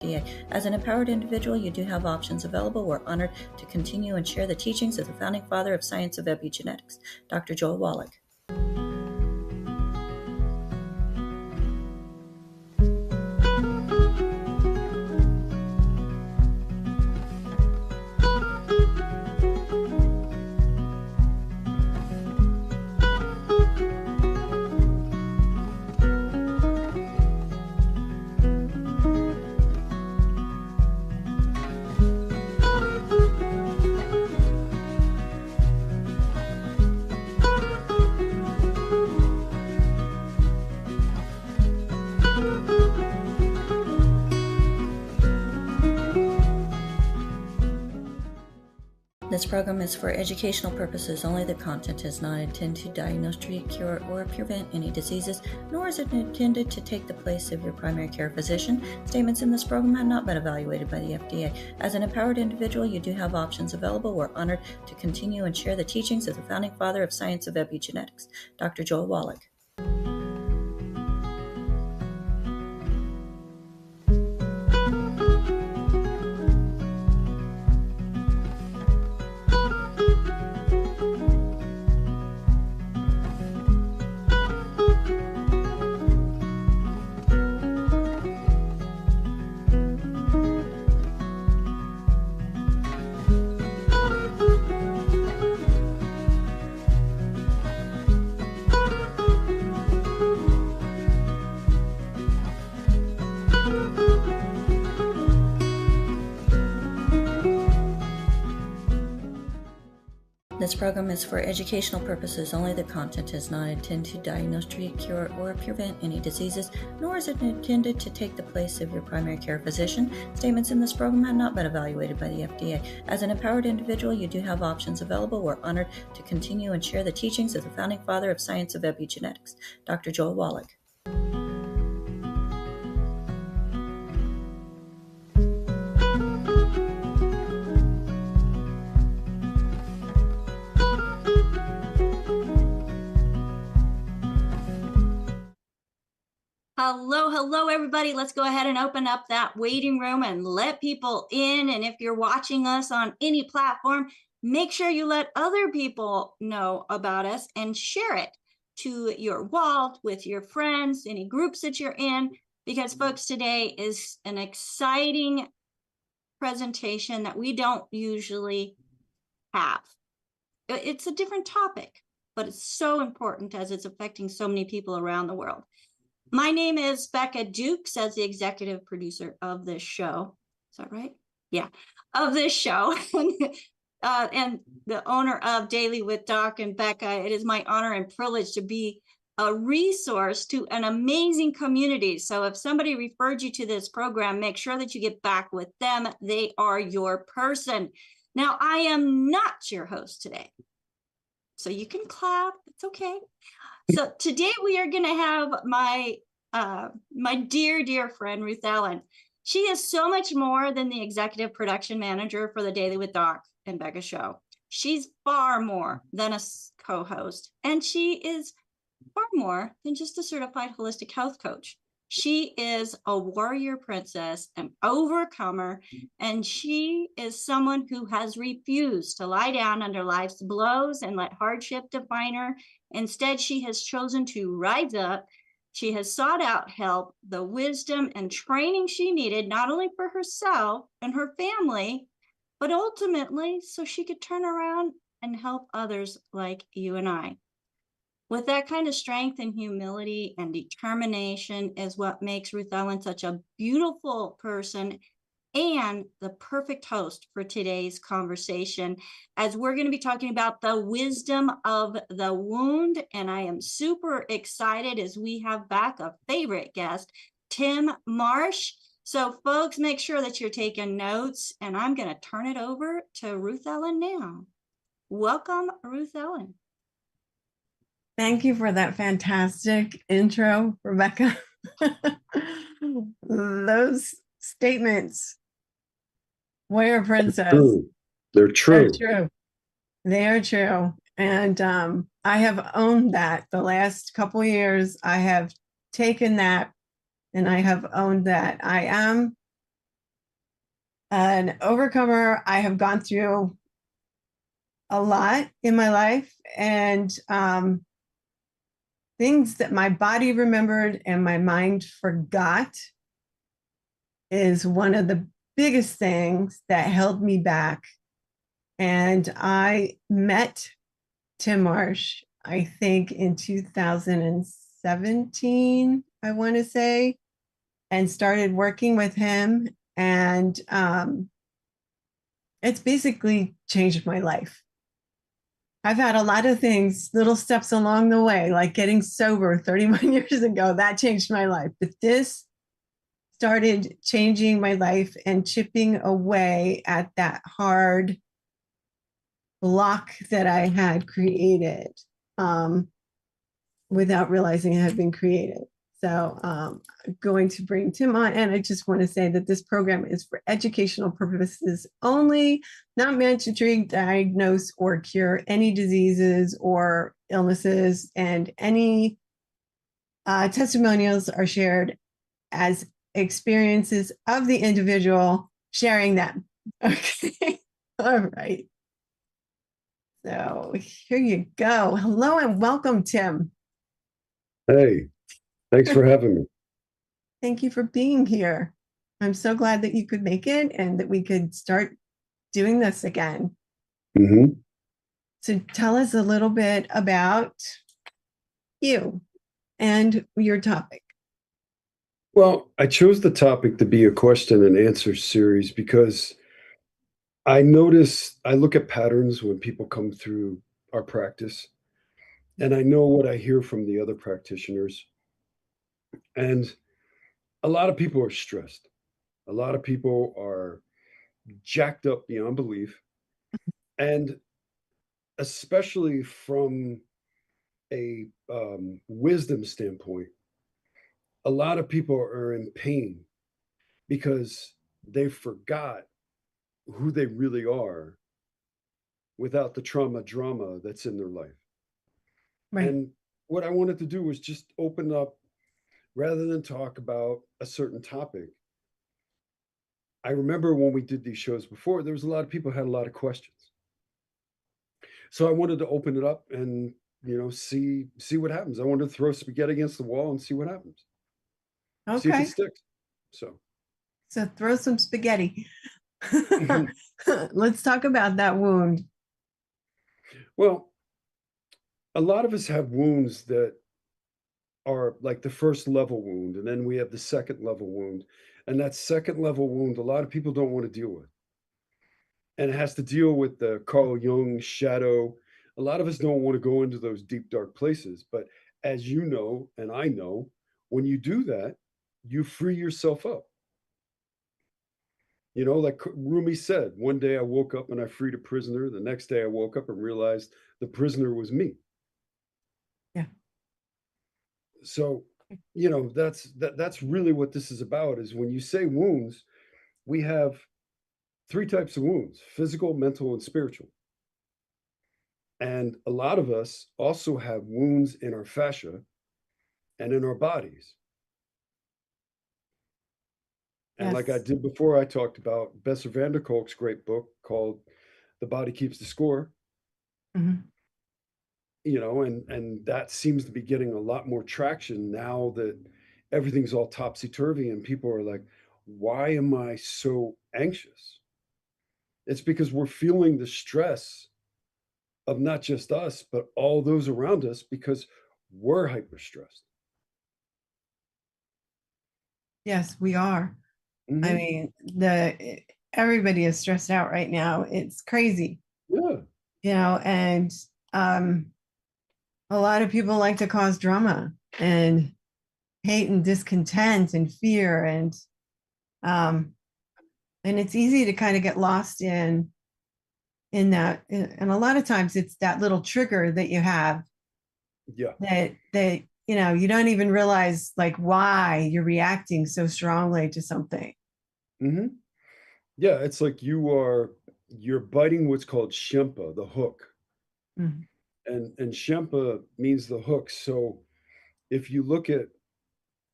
FDA. As an empowered individual, you do have options available. We're honored to continue and share the teachings of the founding father of science of epigenetics, Dr. Joel Wallach. This program is for educational purposes only. The content is not intended to diagnose, treat, cure, or prevent any diseases, nor is it intended to take the place of your primary care physician. Statements in this program have not been evaluated by the FDA. As an empowered individual, you do have options available. We're honored to continue and share the teachings of the founding father of science of epigenetics, Dr. Joel Wallach. This program is for educational purposes only. The content is not intended to diagnose, treat, cure, or prevent any diseases, nor is it intended to take the place of your primary care physician. Statements in this program have not been evaluated by the FDA. As an empowered individual, you do have options available. We're honored to continue and share the teachings of the founding father of science of epigenetics, Dr. Joel Wallach. Hello, everybody. Let's go ahead and open up that waiting room and let people in. And if you're watching us on any platform, make sure you let other people know about us and share it to your wall, with your friends, any groups that you're in, because folks, today is an exciting presentation that we don't usually have. It's a different topic, but it's so important as it's affecting so many people around the world. My name is Becca Dukes, as the executive producer of this show. Is that right? Yeah, of this show. And the owner of Daily with Doc and Becca. It is my honor and privilege to be a resource to an amazing community. So if somebody referred you to this program, make sure that you get back with them. They are your person. Now, I am not your host today, so you can clap. It's okay. So today we are going to have my dear friend, Ruth Allen. She is so much more than the executive production manager for the Daily with Doc and Becca show. She's far more than a co-host, and she is far more than just a certified holistic health coach. She is a warrior princess, an overcomer, and she is someone who has refused to lie down under life's blows and let hardship define her. Instead, she has chosen to rise up. She has sought out help, the wisdom and training she needed, not only for herself and her family, but ultimately so she could turn around and help others like you and I. With that kind of strength and humility and determination is what makes Ruth Allen such a beautiful person and the perfect host for today's conversation, as we're going to be talking about the wisdom of the wound. And I am super excited as we have back a favorite guest, Tim Marsh. So folks, make sure that you're taking notes, and I'm going to turn it over to Ruth Allen now. Welcome, Ruth Allen. Thank you for that fantastic intro, Rebecca. Those statements, warrior princess. They're true. They're true. They are true. And I have owned that. The last couple of years, I have taken that and I have owned that. I am an overcomer. I have gone through a lot in my life, and things that my body remembered and my mind forgot is one of the biggest things that held me back. And I met Tim Marsh, I think in 2017, I want to say, and started working with him. And it's basically changed my life. I've had a lot of things, little steps along the way, like getting sober 31 years ago. That changed my life. But this started changing my life and chipping away at that hard block that I had created without realizing it had been created. So I'm going to bring Tim on, and I just want to say that this program is for educational purposes only, not meant to treat, diagnose, or cure any diseases or illnesses, and any testimonials are shared as experiences of the individual sharing them. Okay. All right. So here you go. Hello and welcome, Tim. Hey, thanks for having me. Thank you for being here. I'm so glad that you could make it and that we could start doing this again. Mm-hmm. So tell us a little bit about you and your topic. Well, I chose the topic to be a question and answer series because I look at patterns when people come through our practice, and I know what I hear from the other practitioners. And a lot of people are stressed. A lot of people are jacked up beyond belief. And especially from a wisdom standpoint, a lot of people are in pain because they forgot who they really are without the trauma drama that's in their life. Right. And what I wanted to do was just open up rather than talk about a certain topic. I remember when we did these shows before, there was a lot of people who had a lot of questions. So I wanted to open it up and see what happens. I wanted to throw spaghetti against the wall and see what happens. See if Okay. it sticks. So throw some spaghetti. Let's talk about that wound. Well, a lot of us have wounds that are like the first level wound, and then we have the second level wound. And that second level wound, a lot of people don't want to deal with. And it has to deal with the Carl Jung shadow. A lot of us don't want to go into those deep, dark places. But as you know, and I know, when you do that, you free yourself up. Like Rumi said, one day I woke up and I freed a prisoner. The next day I woke up and realized the prisoner was me. Yeah. So, that's really what this is about, is when you say wounds, we have three types of wounds: physical, mental, and spiritual. And a lot of us also have wounds in our fascia and in our bodies. And like I Yes. did before, I talked about Besser van der Kolk's great book called The Body Keeps the Score. Mhm. And that seems to be getting a lot more traction now that everything's all topsy-turvy and people are like, why am I so anxious? It's because we're feeling the stress of not just us, but all those around us because we're hyper stressed. Yes, we are. Mm-hmm. I mean, everybody is stressed out right now. It's crazy. Yeah. And a lot of people like to cause drama and hate and discontent and fear, and it's easy to kind of get lost in that. And a lot of times it's that little trigger that you have Yeah. that you don't even realize like why you're reacting so strongly to something. Mm-hmm. Yeah, it's like you're biting what's called shempa, the hook. Mhm. And shempa means the hook. So if you look at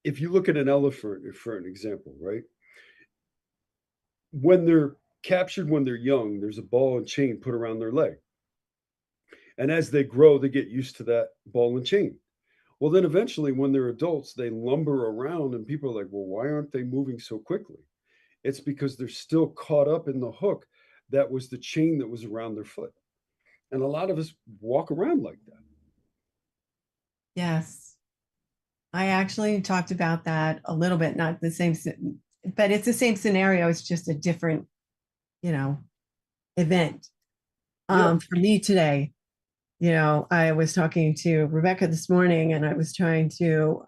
an elephant for an example, right? when they're captured when they're young, there's a ball and chain put around their leg. And as they grow, they get used to that ball and chain. Well, then eventually, when they're adults, they lumber around, and people are like, well, why aren't they moving so quickly? It's because they're still caught up in the hook that was the chain that was around their foot. And a lot of us walk around like that. Yes. I actually talked about that a little bit, not the same, but it's the same scenario. It's just a different, event. Yeah. For me today, I was talking to Rebecca this morning, and I was trying to,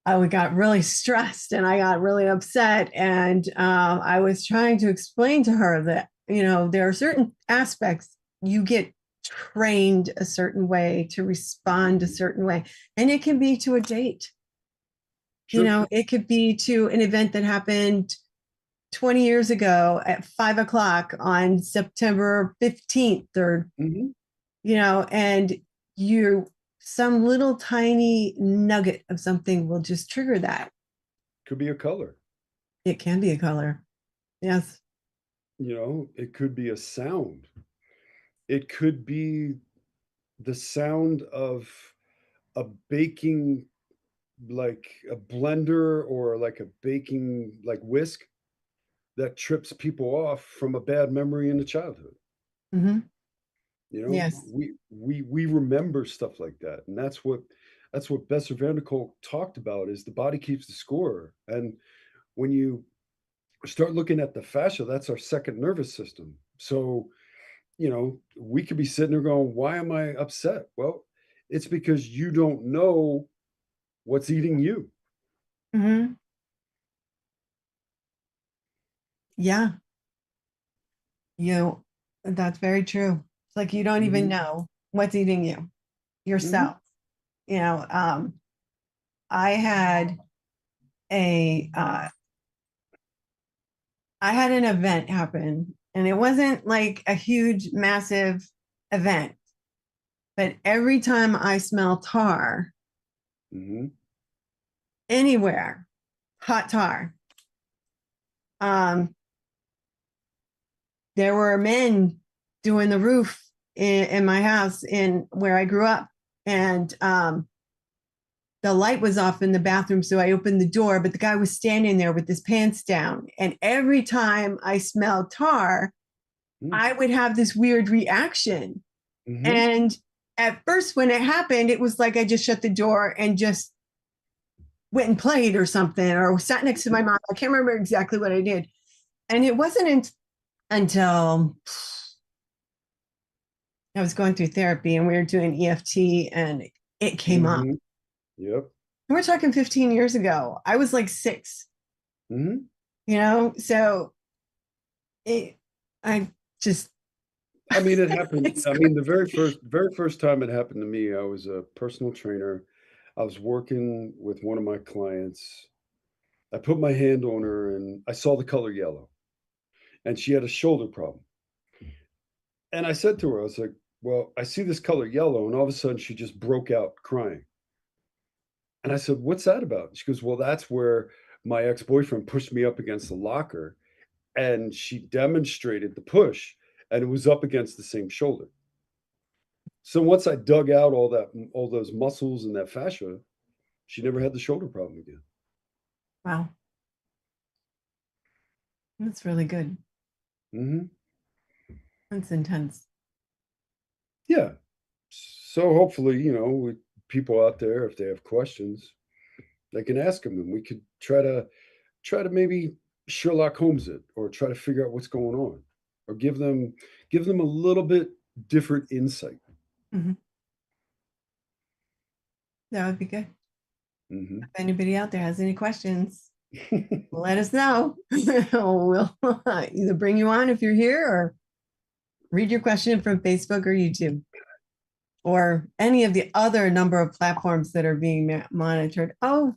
I got really stressed and I got really upset. And I was trying to explain to her that, there are certain aspects you get trained a certain way to respond a certain way. And it can be to a date. Sure. It could be to an event that happened 20 years ago at 5 o'clock on September 15th, or, Mhm. And some little tiny nugget of something will just trigger that. Could be a color. It can be a color. Yes. It could be a sound. It could be the sound of a baking, like a blender or like a baking, like whisk that trips people off from a bad memory in the childhood. Mm-hmm. Yes. We remember stuff like that, and that's what Besser Vanderkolk talked about, is the body keeps the score. And when you start looking at the fascia, that's our second nervous system. So we could be sitting there going, why am I upset? Well, it's because you don't know what's eating you. Mm-hmm. Yeah. That's very true. It's like you don't even Mhm. know what's eating you Mhm. yourself. I had a I had an event happen, and it wasn't like a huge, massive event, but every time I smell tar Mhm. anywhere, hot tar, there were men doing the roof in my house in where I grew up, and the light was off in the bathroom, so I opened the door, but the guy was standing there with his pants down, and every time I smelled tar, Mm. I would have this weird reaction. Mhm. And at first, when it happened, it was like I just shut the door and just went and played or something, or sat next to my mom. I can't remember exactly what I did. And it wasn't until I was going through therapy and we were doing EFT, and it came up. Mhm. Yep. We're talking 15 years ago. I was like 6, Mhm. so I just, I mean, it happened. it's I mean, crazy. the very first time it happened to me, I was a personal trainer. I was working with one of my clients. I put my hand on her and I saw the color yellow, and she had a shoulder problem. And I said to her, I was like, well, I see this color yellow. And all of a sudden she just broke out crying. And I said, what's that about? She goes, well, that's where my ex-boyfriend pushed me up against the locker, and she demonstrated the push, and it was up against the same shoulder. So once I dug out all those muscles and that fascia, she never had the shoulder problem again. Wow, that's really good. Hmm. That's intense. Yeah. So hopefully, people out there, if they have questions, they can ask them, and we could try to maybe Sherlock Holmes it, or try to figure out what's going on, or give them a little bit different insight. Mhm. That would be good. Hmm. If anybody out there has any questions, let us know. We'll either bring you on if you're here, or read your question from Facebook or YouTube, or any of the other number of platforms that are being monitored. Oh,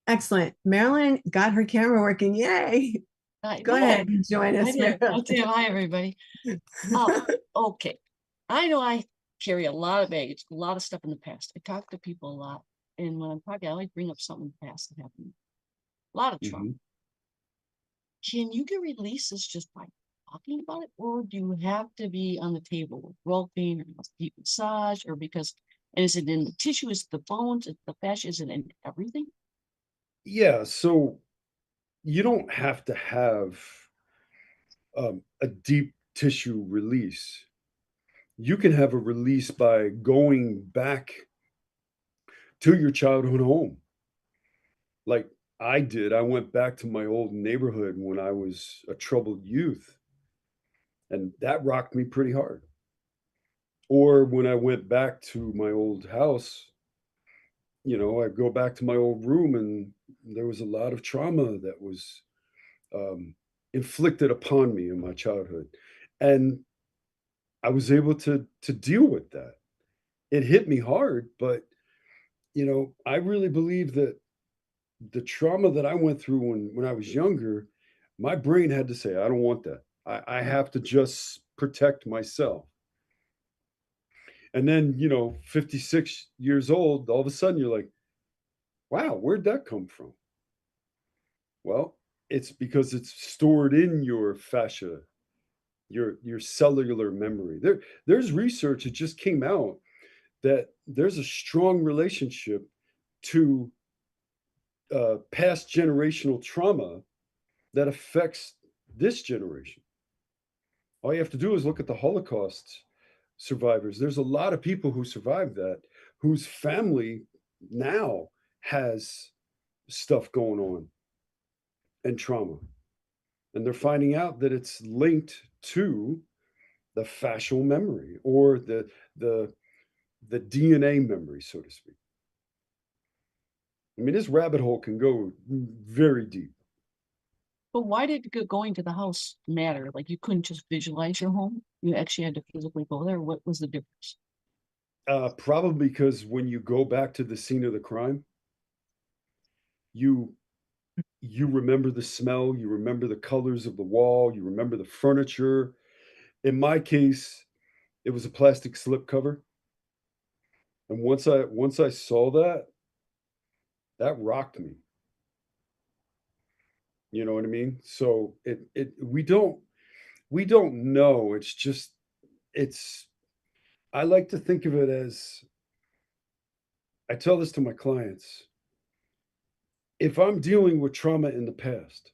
excellent. Marilyn got her camera working. Yay. Go ahead and join us, Marilyn. Hi, everybody. Oh, okay. I know I carry a lot of baggage, a lot of stuff in the past. I talk to people a lot. And when I'm talking, I always bring up something in the past that happened. A lot of trauma. Hmm. can you get releases just by talking about it, or do you have to be on the table with roping or deep massage, or because, and is it in the tissue, is it the bones, is it the fascia, is it in everything? Yeah, so you don't have to have a deep tissue release. You can have a release by going back to your childhood home. Like I did. I went back to my old neighborhood when I was a troubled youth, and that rocked me pretty hard. Or when I went back to my old house, I go back to my old room and there was a lot of trauma that was um, inflicted upon me in my childhood. And I was able to deal with that. It hit me hard, but I really believe that the trauma that I went through when I was younger, my brain had to say, I don't want that. I have to just protect myself. And then, 56 years old, all of a sudden you're like, wow, where'd that come from? Well, it's because it's stored in your fascia, your cellular memory. There's research that just came out that there's a strong relationship to past generational trauma that affects this generation. All you have to do is look at the Holocaust survivors. There's a lot of people who survived that whose family now has stuff going on and trauma. And they're finding out that it's linked to the fascial memory or the DNA memory, so to speak. I mean, this rabbit hole can go very deep. But why did going to the house matter? Like you couldn't just visualize your home? You actually had to physically go there. What was the difference? Probably because when you go back to the scene of the crime, you remember the smell, you remember the colors of the wall, you remember the furniture. In my case, it was a plastic slip cover. And once I saw that, that rocked me. You know what I mean? So we don't know. It's just it's I like to think of it as I tell this to my clients. If I'm dealing with trauma in the past,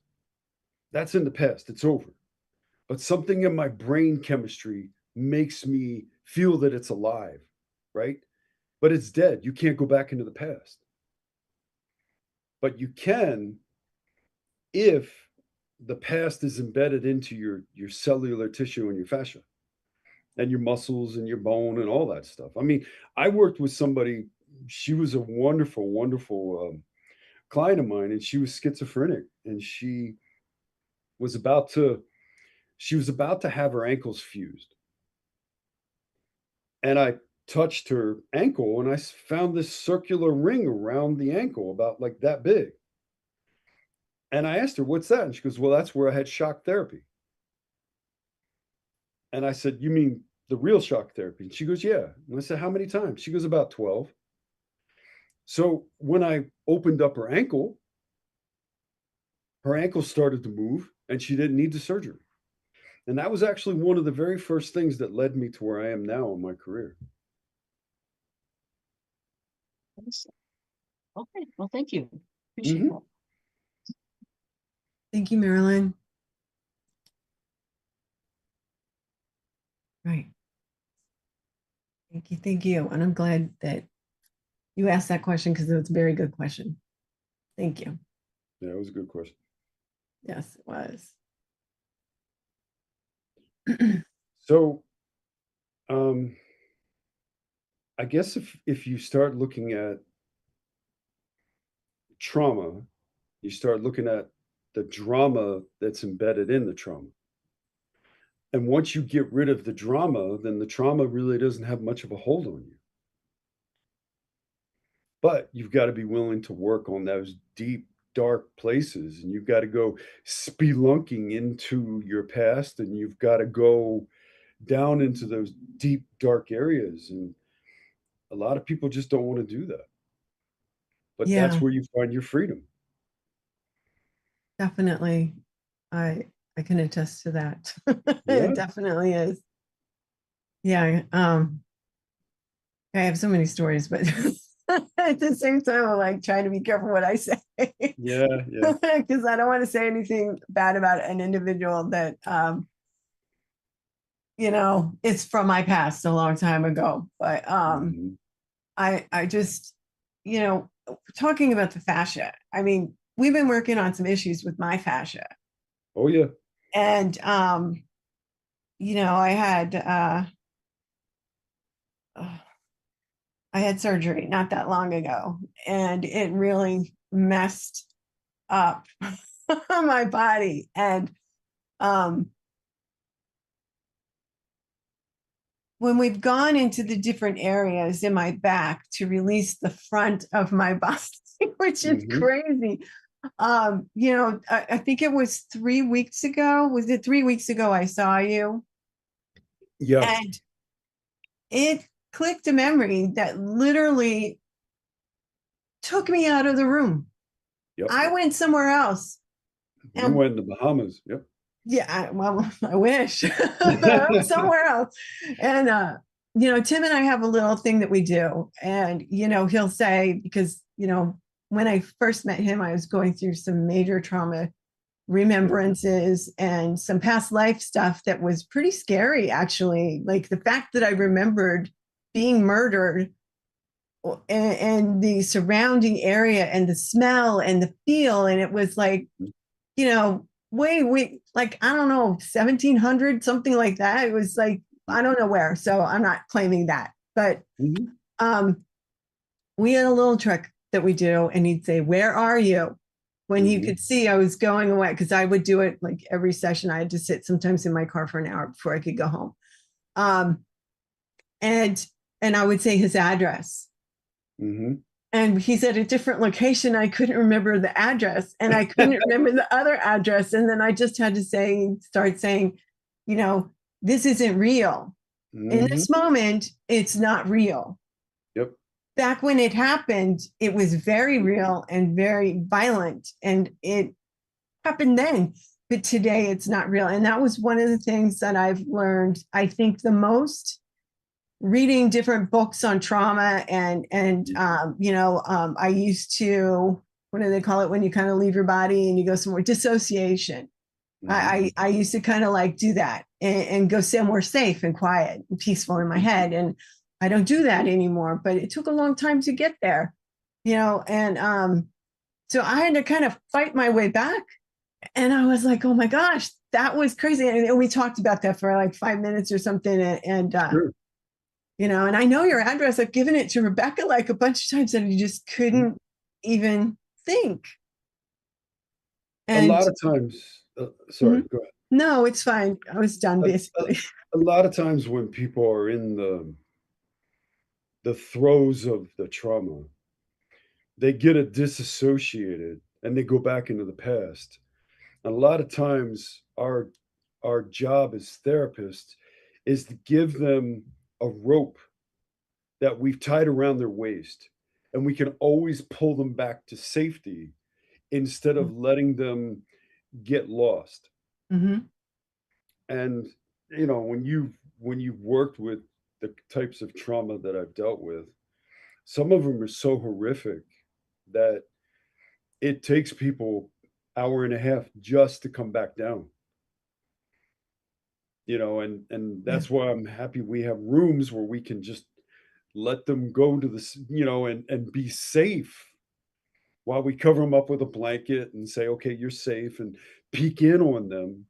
that's in the past. It's over. But something in my brain chemistry makes me feel that it's alive, right? But it's dead. You can't go back into the past. But you can if the past is embedded into your cellular tissue and your fascia and your muscles and your bone and all that stuff. I mean, I worked with somebody, she was a wonderful, wonderful client of mine, and she was schizophrenic, and was about to she was about to have her ankles fused. And I touched her ankle and I found this circular ring around the ankle about like that big. And I asked her, "What's that?" And she goes, "Well, that's where I had shock therapy." And I said, "You mean the real shock therapy?" And she goes, "Yeah." And I said, "How many times?" She goes, "About 12." So when I opened up her ankle started to move and she didn't need the surgery. And that was actually one of the very first things that led me to where I am now in my career. Okay, well, thank you. Appreciate Mhm. that. Thank you, Marilyn. Right. Thank you. Thank you. And I'm glad that you asked that question because it's a very good question. Thank you. Yeah, it was a good question. Yes, it was. So, I guess if you start looking at trauma, you start looking at the drama that's embedded in the trauma. And once you get rid of the drama, then the trauma really doesn't have much of a hold on you. But you've got to be willing to work on those deep, dark places, and you've got to go spelunking into your past, and you've got to go down into those deep, dark areas. And a lot of people just don't want to do that. But Yeah, that's where you find your freedom. definitely. I can attest to that. Yeah. It definitely is. Yeah. I have so many stories, but at the same time, I'm like trying to be careful what I say. Yeah. Because I don't want to say anything bad about an individual that it's from my past a long time ago. But Mhm. I just, talking about the fascia, I mean, we've been working on some issues with my fascia. Oh yeah. And I had surgery not that long ago, and it really messed up my body. And when we've gone into the different areas in my back to release the front of my body, which is crazy. I think it was 3 weeks ago. Was it 3 weeks ago I saw you? Yeah. And it clicked a memory that literally took me out of the room. Yep. I went somewhere else. You went to the Bahamas. Yep. Yeah, well, I wish. I was somewhere else. And Tim and I have a little thing that we do. And he'll say, because when I first met him, I was going through some major trauma remembrances and some past life stuff that was pretty scary, actually. Like the fact that I remembered being murdered, and the surrounding area and the smell and the feel. And it was like, way, like, I don't know, 1700, something like that. It was like, I don't know where. So I'm not claiming that. But we had a little trick that we do. And he'd say, "Where are you?" When he could see I was going away, because I would do it like every session. I had to sit sometimes in my car for an hour before I could go home. And I would say his address. And he's at a different location. I couldn't remember the address, and I couldn't remember the other address. And then I just had to start saying, this isn't real. In this moment, it's not real. Yep. Back when it happened, it was very real and very violent, and it happened then. But today it's not real. And that was one of the things that I've learned, I think, the most, reading different books on trauma. And I used to, what do they call it when you kind of leave your body and you go somewhere? Dissociation. I used to kind of like do that and go somewhere safe and quiet and peaceful in my head. And I don't do that anymore, but it took a long time to get there, and so I had to kind of fight my way back. And I was like, oh my gosh, that was crazy. And we talked about that for like 5 minutes or something. And Sure. and I know your address. I've given it to Rebecca like a bunch of times, and you just couldn't even think. And a lot of times, sorry, go ahead. No, it's fine. I was done basically. A lot of times when people are in the throes of the trauma, they get it disassociated and they go back into the past. And a lot of times our job as therapists is to give them a rope that we've tied around their waist, and we can always pull them back to safety instead of letting them get lost. And when you've worked with the types of trauma that I've dealt with, some of them are so horrific that it takes people hour and a half just to come back down. And that's why I'm happy we have rooms where we can just let them go to this, and be safe while we cover them up with a blanket and say, okay, you're safe, and peek in on them.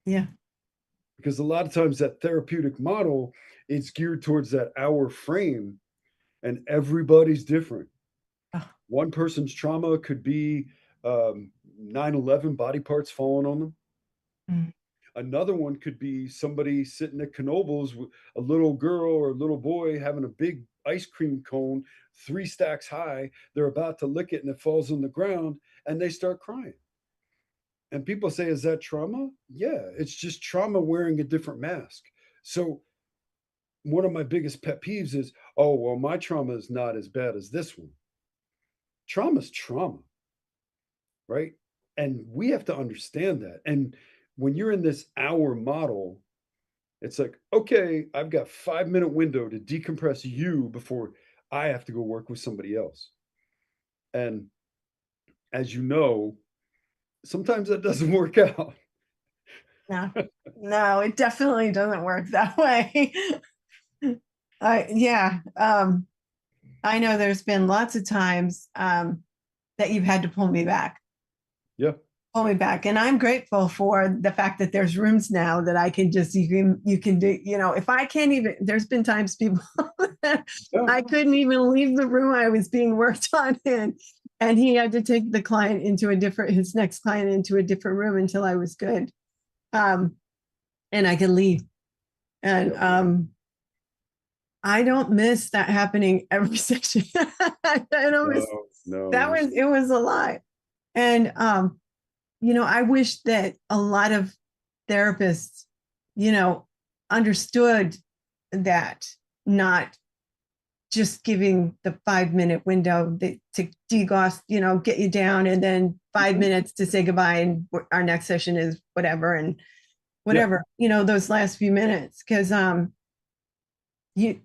Yeah. Because a lot of times that therapeutic model, it's geared towards that hour frame, and everybody's different. One person's trauma could be 9/11 body parts falling on them. Another one could be somebody sitting at Knoebels with a little girl or a little boy having a big ice cream cone 3 stacks high. They're about to lick it and it falls on the ground and they start crying. And people say, is that trauma? Yeah, it's just trauma wearing a different mask. So one of my biggest pet peeves is, oh, well, my trauma is not as bad as this one. Trauma is trauma, right? And we have to understand that. And when you're in this hour model, it's like, okay, I've got 5-minute window to decompress you before I have to go work with somebody else. And as you know, sometimes that doesn't work out. No, no, it definitely doesn't work that way. Yeah. I know there's been lots of times that you've had to pull me back. Yeah. Pull me back. And I'm grateful for the fact that there's rooms now that I can just, you can do, if I can't even, there's been times people I couldn't even leave the room I was being worked on in. And he had to take the client into his next client into a different room until I was good. And I could leave. And I don't miss that happening every session. I don't miss, No. it was a lot. And I wish that a lot of therapists, understood that, not just giving the 5-minute window to degauss, get you down, and then 5 minutes to say goodbye, and our next session is whatever, and whatever, those last few minutes. Because you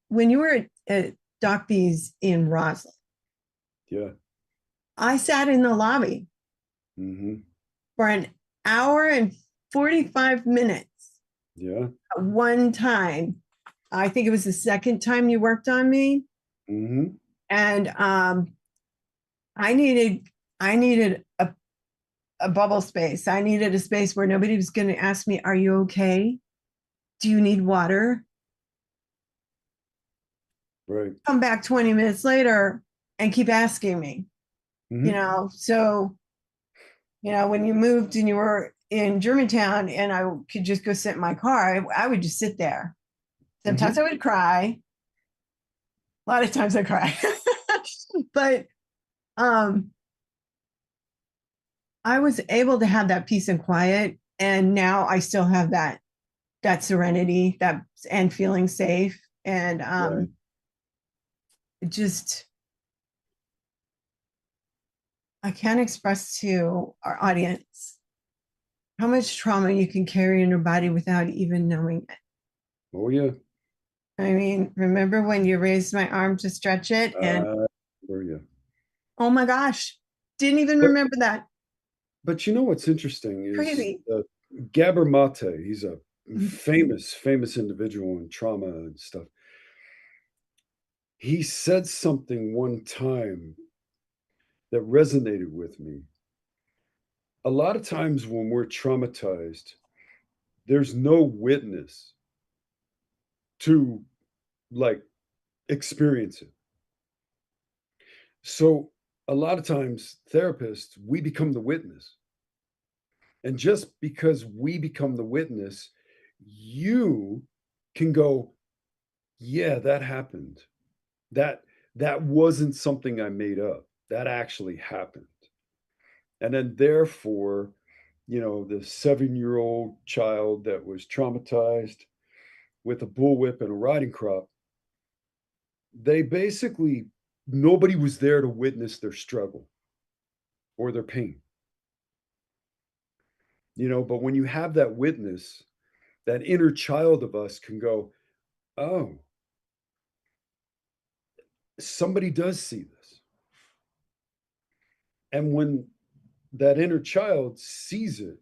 when you were at Doc B's in Roslyn, I sat in the lobby for an hour and 45 minutes. One time, I think it was the second time you worked on me. And I needed a bubble space. I needed a space where nobody was going to ask me, "Are you okay? Do you need water?" Right. Come back 20 minutes later and keep asking me. So when you moved and you were in Germantown and I could just go sit in my car, I would just sit there. Sometimes I would cry. A lot of times I cry. But I was able to have that peace and quiet. And now I still have that serenity, and feeling safe. And just, I can't express to our audience how much trauma you can carry in your body without even knowing it. Oh, yeah. I mean, remember when you raised my arm to stretch it? And oh my gosh, didn't even remember that. But what's interesting is Crazy. Gabor Mate, he's a famous individual in trauma and stuff. He said something one time that resonated with me. A lot of times when we're traumatized, there's no witness to experience it. So a lot of times therapists, we become the witness. And just because we become the witness, you can go, yeah, that happened. That wasn't something I made up. That actually happened. And then therefore, the 7-year-old child that was traumatized with a bullwhip and a riding crop, they basically, nobody was there to witness their struggle or their pain. But when you have that witness, that inner child of us can go, oh, somebody does see this. And when that inner child sees it,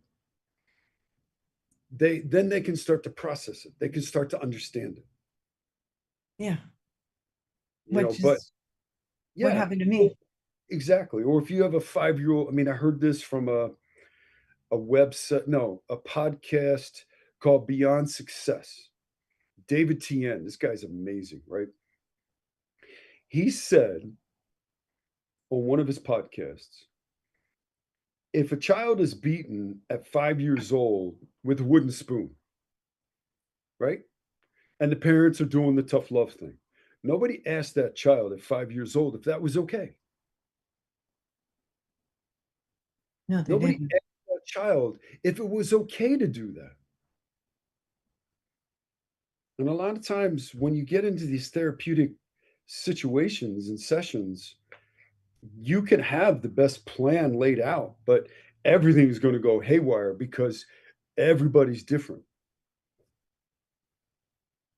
they can start to process it. They can start to understand it. Yeah. What happened to me? Exactly. Or if you have a 5-year-old, I heard this from a podcast called Beyond Success. David Tien, this guy's amazing, right? He said on one of his podcasts, if a child is beaten at 5 years old with a wooden spoon, right? And the parents are doing the tough love thing, nobody asked that child at 5 years old if that was okay. No, Nobody didn't. asked that child if it was okay to do that. And a lot of times when you get into these therapeutic situations and sessions, you can have the best plan laid out, but everything's going to go haywire because everybody's different.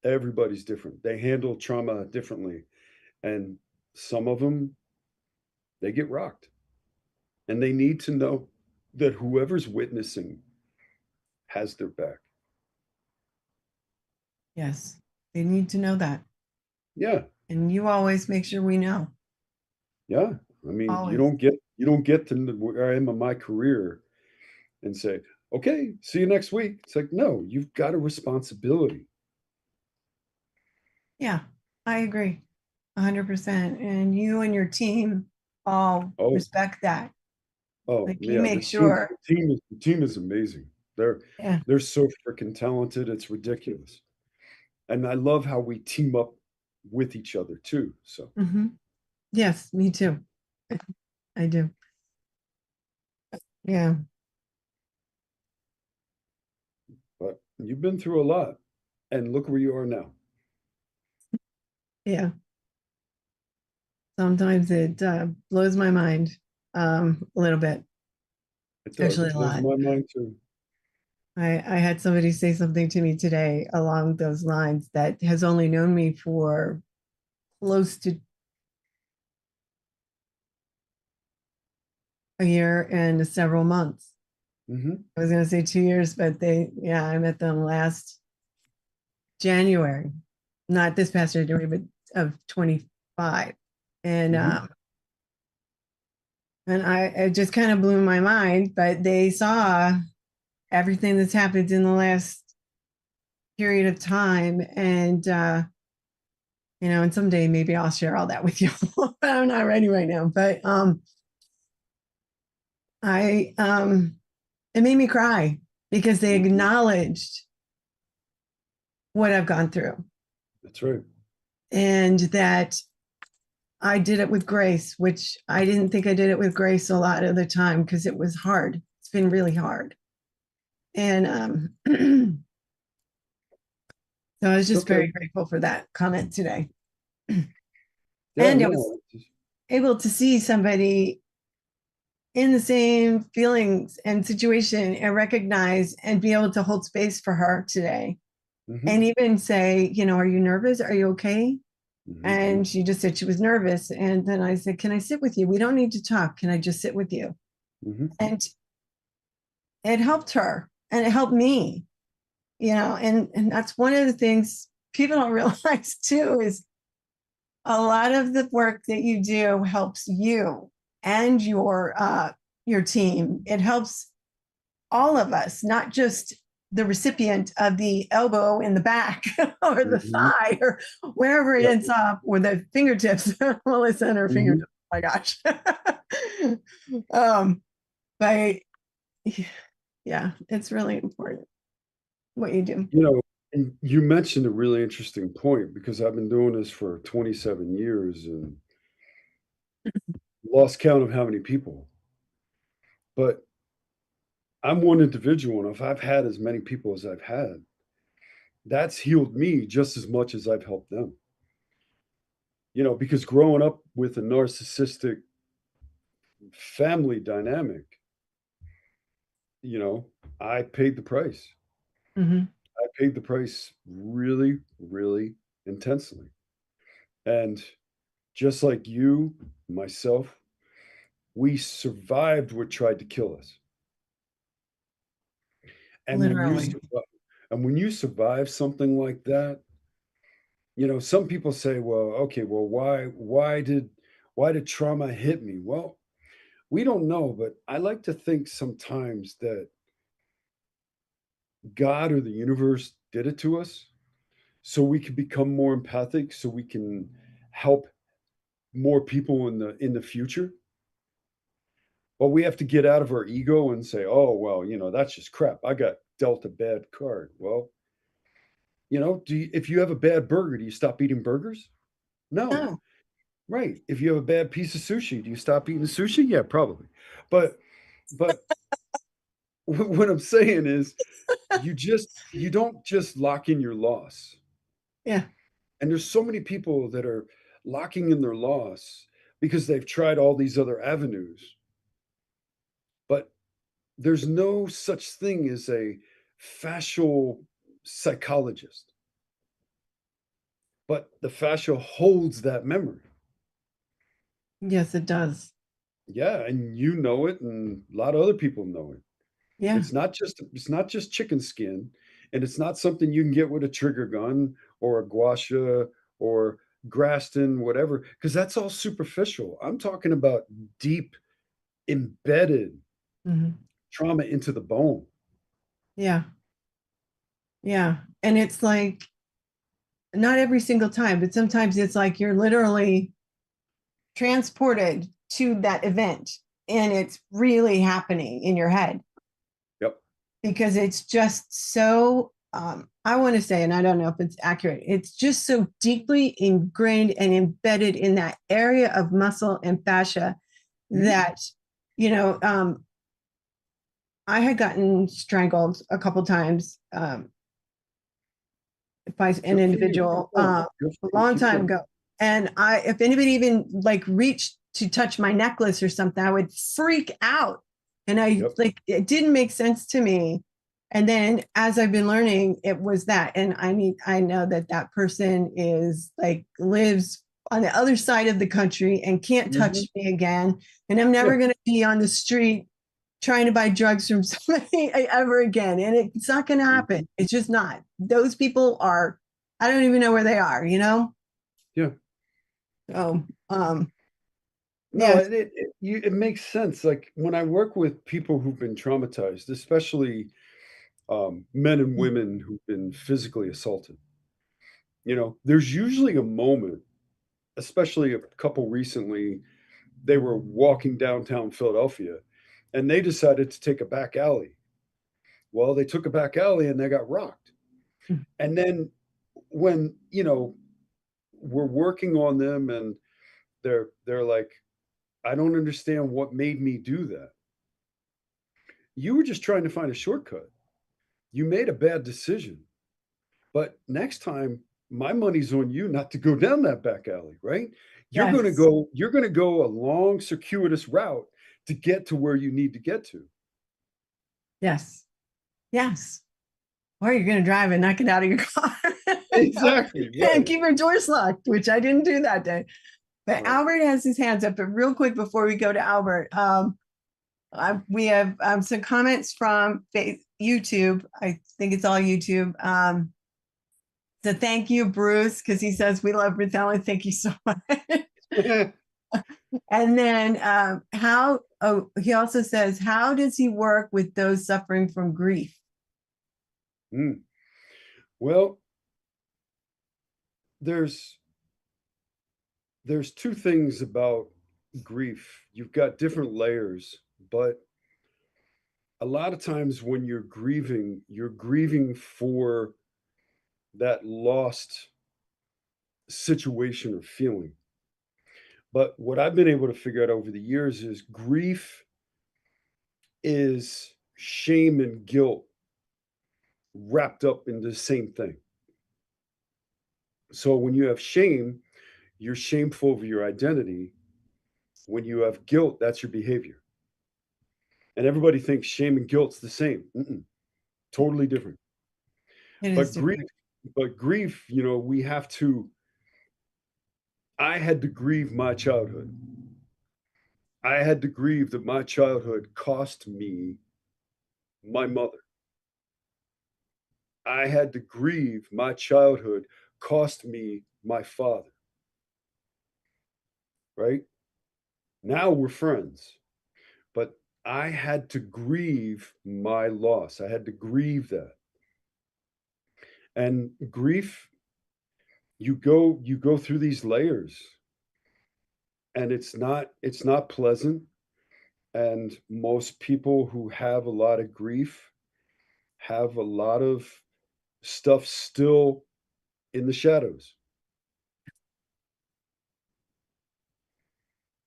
Everybody's different. They handle trauma differently. And some of them, they get rocked. And they need to know that whoever's witnessing has their back. Yes, they need to know that. Yeah. And you always make sure we know. Yeah. I mean, Always. you don't get to where I am in my career and say, okay, see you next week. It's like, no, you've got a responsibility. Yeah, I agree 100%. And you and your team all Oh, respect that. oh Like you yeah, make sure. the team is amazing. Yeah. They're so freaking talented. It's ridiculous. And I love how we team up with each other too. So Yes, me too. I do. Yeah. but you've been through a lot and look where you are now. Yeah. Sometimes it blows my mind a little bit. It does. Actually, It a blows lot. my mind too. I had somebody say something to me today along those lines that has only known me for close to a year and several months. Mm-hmm. I was going to say 2 years, but I met them last January, not this past January, but of 25. And it just kind of blew my mind, but they saw everything that's happened in the last period of time. And, and someday maybe I'll share all that with you. I'm not ready right now, but it made me cry because they acknowledged what I've gone through. That's right. And that I did it with grace, which I didn't think I did it with grace a lot of the time because it was hard. It's been really hard. And so I was just very grateful for that comment today. And I was able to see somebody in the same feelings and situation and recognize and be able to hold space for her today. And even say, are you nervous? Are you okay? And she just said she was nervous. And then I said, can I sit with you? We don't need to talk. Can I just sit with you? And it helped her and it helped me, and that's one of the things people don't realize too, is a lot of the work that you do helps you and your team. It helps all of us, not just the recipient of the elbow in the back or the thigh or wherever it ends up, or the fingertips. Melissa and her fingertips. Oh my gosh. But yeah, it's really important what you do. And you mentioned a really interesting point because I've been doing this for 27 years and lost count of how many people. But I'm one individual, and if I've had as many people as I've had, that's healed me just as much as I've helped them. Because growing up with a narcissistic family dynamic, I paid the price. I paid the price really, really intensely. And just like you, myself, we survived what tried to kill us. And Literally. when you survive something like that, some people say, well, okay, well, why did trauma hit me? Well, we don't know, but I like to think sometimes that God or the universe did it to us so we can become more empathic, so we can help more people in the future. But we have to get out of our ego and say, oh, well, that's just crap. I got dealt a bad card. Well, if you have a bad burger, do you stop eating burgers? No. Right. If you have a bad piece of sushi, do you stop eating sushi? Yeah, probably. But what I'm saying is you don't just lock in your loss. Yeah. And there's so many people that are locking in their loss, because they've tried all these other avenues. But there's no such thing as a fascial psychologist. But the fascia holds that memory. Yes, it does. Yeah, and you know it, and a lot of other people know it. Yeah. It's not just chicken skin, and it's not something you can get with a trigger gun or a gua sha or Graston, whatever, because that's all superficial. I'm talking about deep, embedded Mhm. trauma into the bone. Yeah. Yeah. And it's like, not every single time, but sometimes it's like you're literally transported to that event and it's really happening in your head Yep. because it's just so, I want to say, and I don't know if it's accurate, it's just so deeply ingrained and embedded in that area of muscle and fascia that, you know, I had gotten strangled a couple times by an Good for you. individual Good a for you. long Keep time going. ago. And if anybody even like reached to touch my necklace or something, I would freak out. And Yep. like, it didn't make sense to me. And then as I've been learning, it was that. And I know that that person is like, lives on the other side of the country and can't touch me again. And I'm never going to be on the street trying to buy drugs from somebody ever again. And it's not going to happen. It's just not. Those people are, I don't even know where they are, you know? Yeah. So, No, yeah. it makes sense. Like when I work with people who've been traumatized, especially men and women who've been physically assaulted, there's usually a moment, especially a couple recently, they were walking downtown Philadelphia and they decided to take a back alley. Well, they took a back alley and they got rocked. And then when, we're working on them and they're like, I don't understand what made me do that. You were just trying to find a shortcut. You made a bad decision. But next time, my money's on you not to go down that back alley, right? You're Yes. going to go a long circuitous route to get to where you need to get to. Yes. Yes. Or you're going to drive and not get out of your car. Exactly. Right. And keep your doors locked, which I didn't do that day. But Right. Albert has his hands up. But real quick before we go to Albert, we have some comments from YouTube. I think it's all YouTube. So thank you, Bruce, because he says we love Ruth Ellen. Thank you so much. And then he also says, how does he work with those suffering from grief? Well, there's two things about grief. You've got different layers, but a lot of times when you're grieving for that lost situation or feeling. But what I've been able to figure out over the years is grief is shame and guilt wrapped up in the same thing. So when you have shame, you're shameful of your identity. When you have guilt, that's your behavior. And everybody thinks shame and guilt's the same. Totally different. But grief, we have to. I had to grieve my childhood. I had to grieve that my childhood cost me my mother. I had to grieve my childhood cost me my father. Right? Now we're friends. But I had to grieve my loss. I had to grieve that. And grief, you go through these layers. And it's not pleasant. And most people who have a lot of grief have a lot of stuff still in the shadows.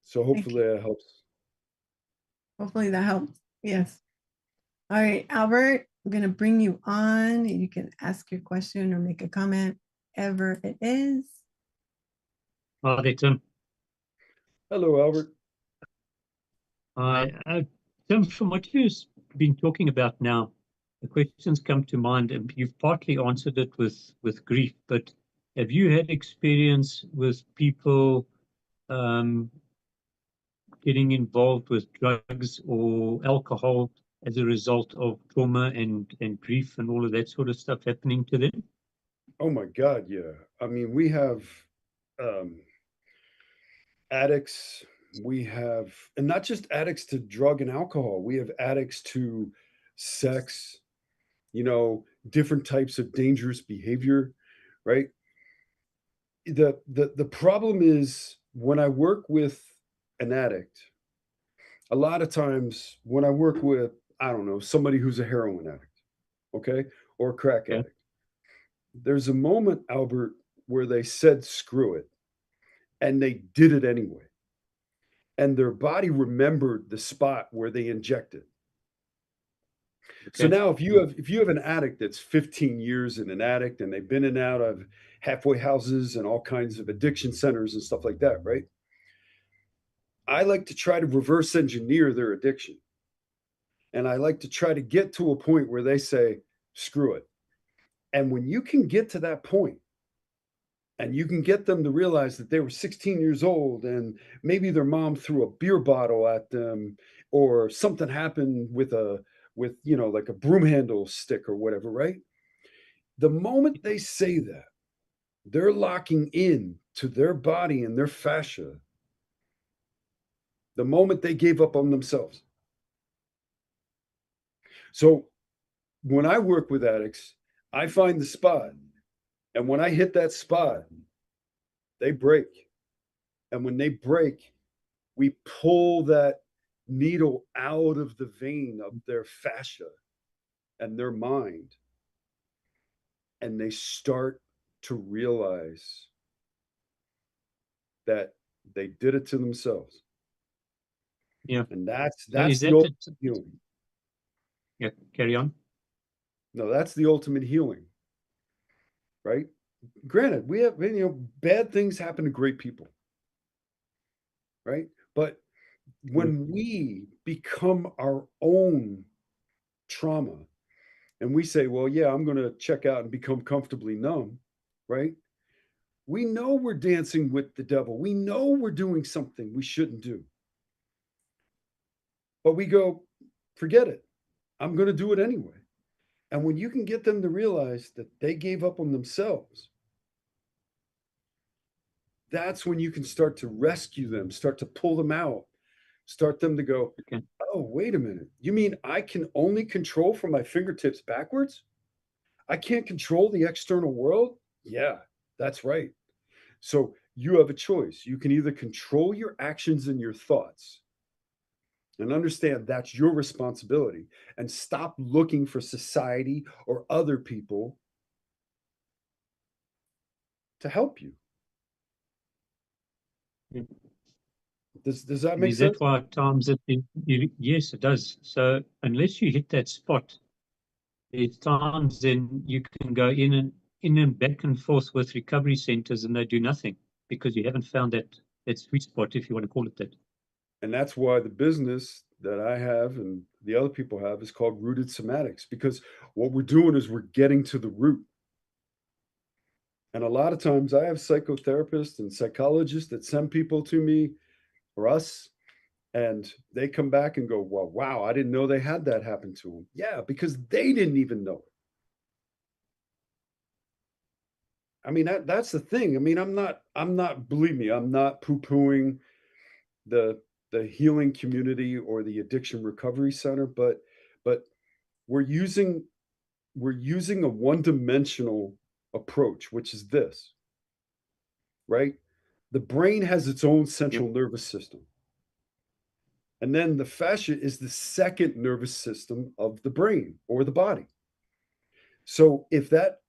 So hopefully that helps. Hopefully that helps. Yes. All right, Albert, I'm going to bring you on. You can ask your question or make a comment, whatever it is. Hi, Tim. Hello, Albert. Tim, from what you've been talking about now, the questions come to mind, and you've partly answered it with grief, but have you had experience with people getting involved with drugs or alcohol as a result of trauma and grief and all of that sort of stuff happening to them? Oh my God, yeah. I mean, we have addicts, we have, and not just addicts to drug and alcohol, we have addicts to sex, different types of dangerous behavior, right? The problem is when I work with an addict, a lot of times when I work with, I don't know, somebody who's a heroin addict, okay, or a crack Okay. addict, there's a moment, Albert, where they said screw it and they did it anyway. And their body remembered the spot where they injected. So Okay. now if you have an addict that's 15 years in an addict and they've been in and out of halfway houses and all kinds of addiction centers and stuff like that, right? I like to try to reverse engineer their addiction. And I like to try to get to a point where they say, screw it. And when you can get to that point, and you can get them to realize that they were 16 years old and maybe their mom threw a beer bottle at them or something happened with like a broom handle stick or whatever, right? The moment they say that, they're locking in to their body and their fascia the moment they gave up on themselves. So when I work with addicts, I find the spot. And when I hit that spot, they break. And when they break, we pull that needle out of the vein of their fascia and their mind. And they start to realize that they did it to themselves. Yeah. And that's Is the that ultimate healing. Yeah, carry on. No, that's the ultimate healing, right? Granted, we have, bad things happen to great people, right? But when we become our own trauma and we say, well, yeah, I'm going to check out and become comfortably numb, right? We know we're dancing with the devil. We know we're doing something we shouldn't do. But we go, forget it. I'm going to do it anyway. And when you can get them to realize that they gave up on themselves, that's when you can start to rescue them, start to pull them out, start them to go, Okay. oh, wait a minute. You mean I can only control from my fingertips backwards? I can't control the external world? Yeah, that's right. So you have a choice. You can either control your actions and your thoughts and understand that's your responsibility and stop looking for society or other people to help you. Does that make Is sense? that why at times yes, it does. So unless you hit that spot, there's times then you can go in and back and forth with recovery centers and they do nothing because you haven't found that sweet spot, if you want to call it that. And that's why the business that I have and the other people have is called Rooted Somatics, because what we're doing is we're getting to the root. And a lot of times I have psychotherapists and psychologists that send people to me or us, and they come back and go, well, wow, I didn't know they had that happen to them. Yeah, because they didn't even know it. I mean, that's the thing. I mean, I'm not, believe me, I'm not poo-pooing the healing community or the addiction recovery center, but we're using a one-dimensional approach, which is this, right? The brain has its own central nervous system. And then the fascia is the second nervous system of the brain or the body. So if that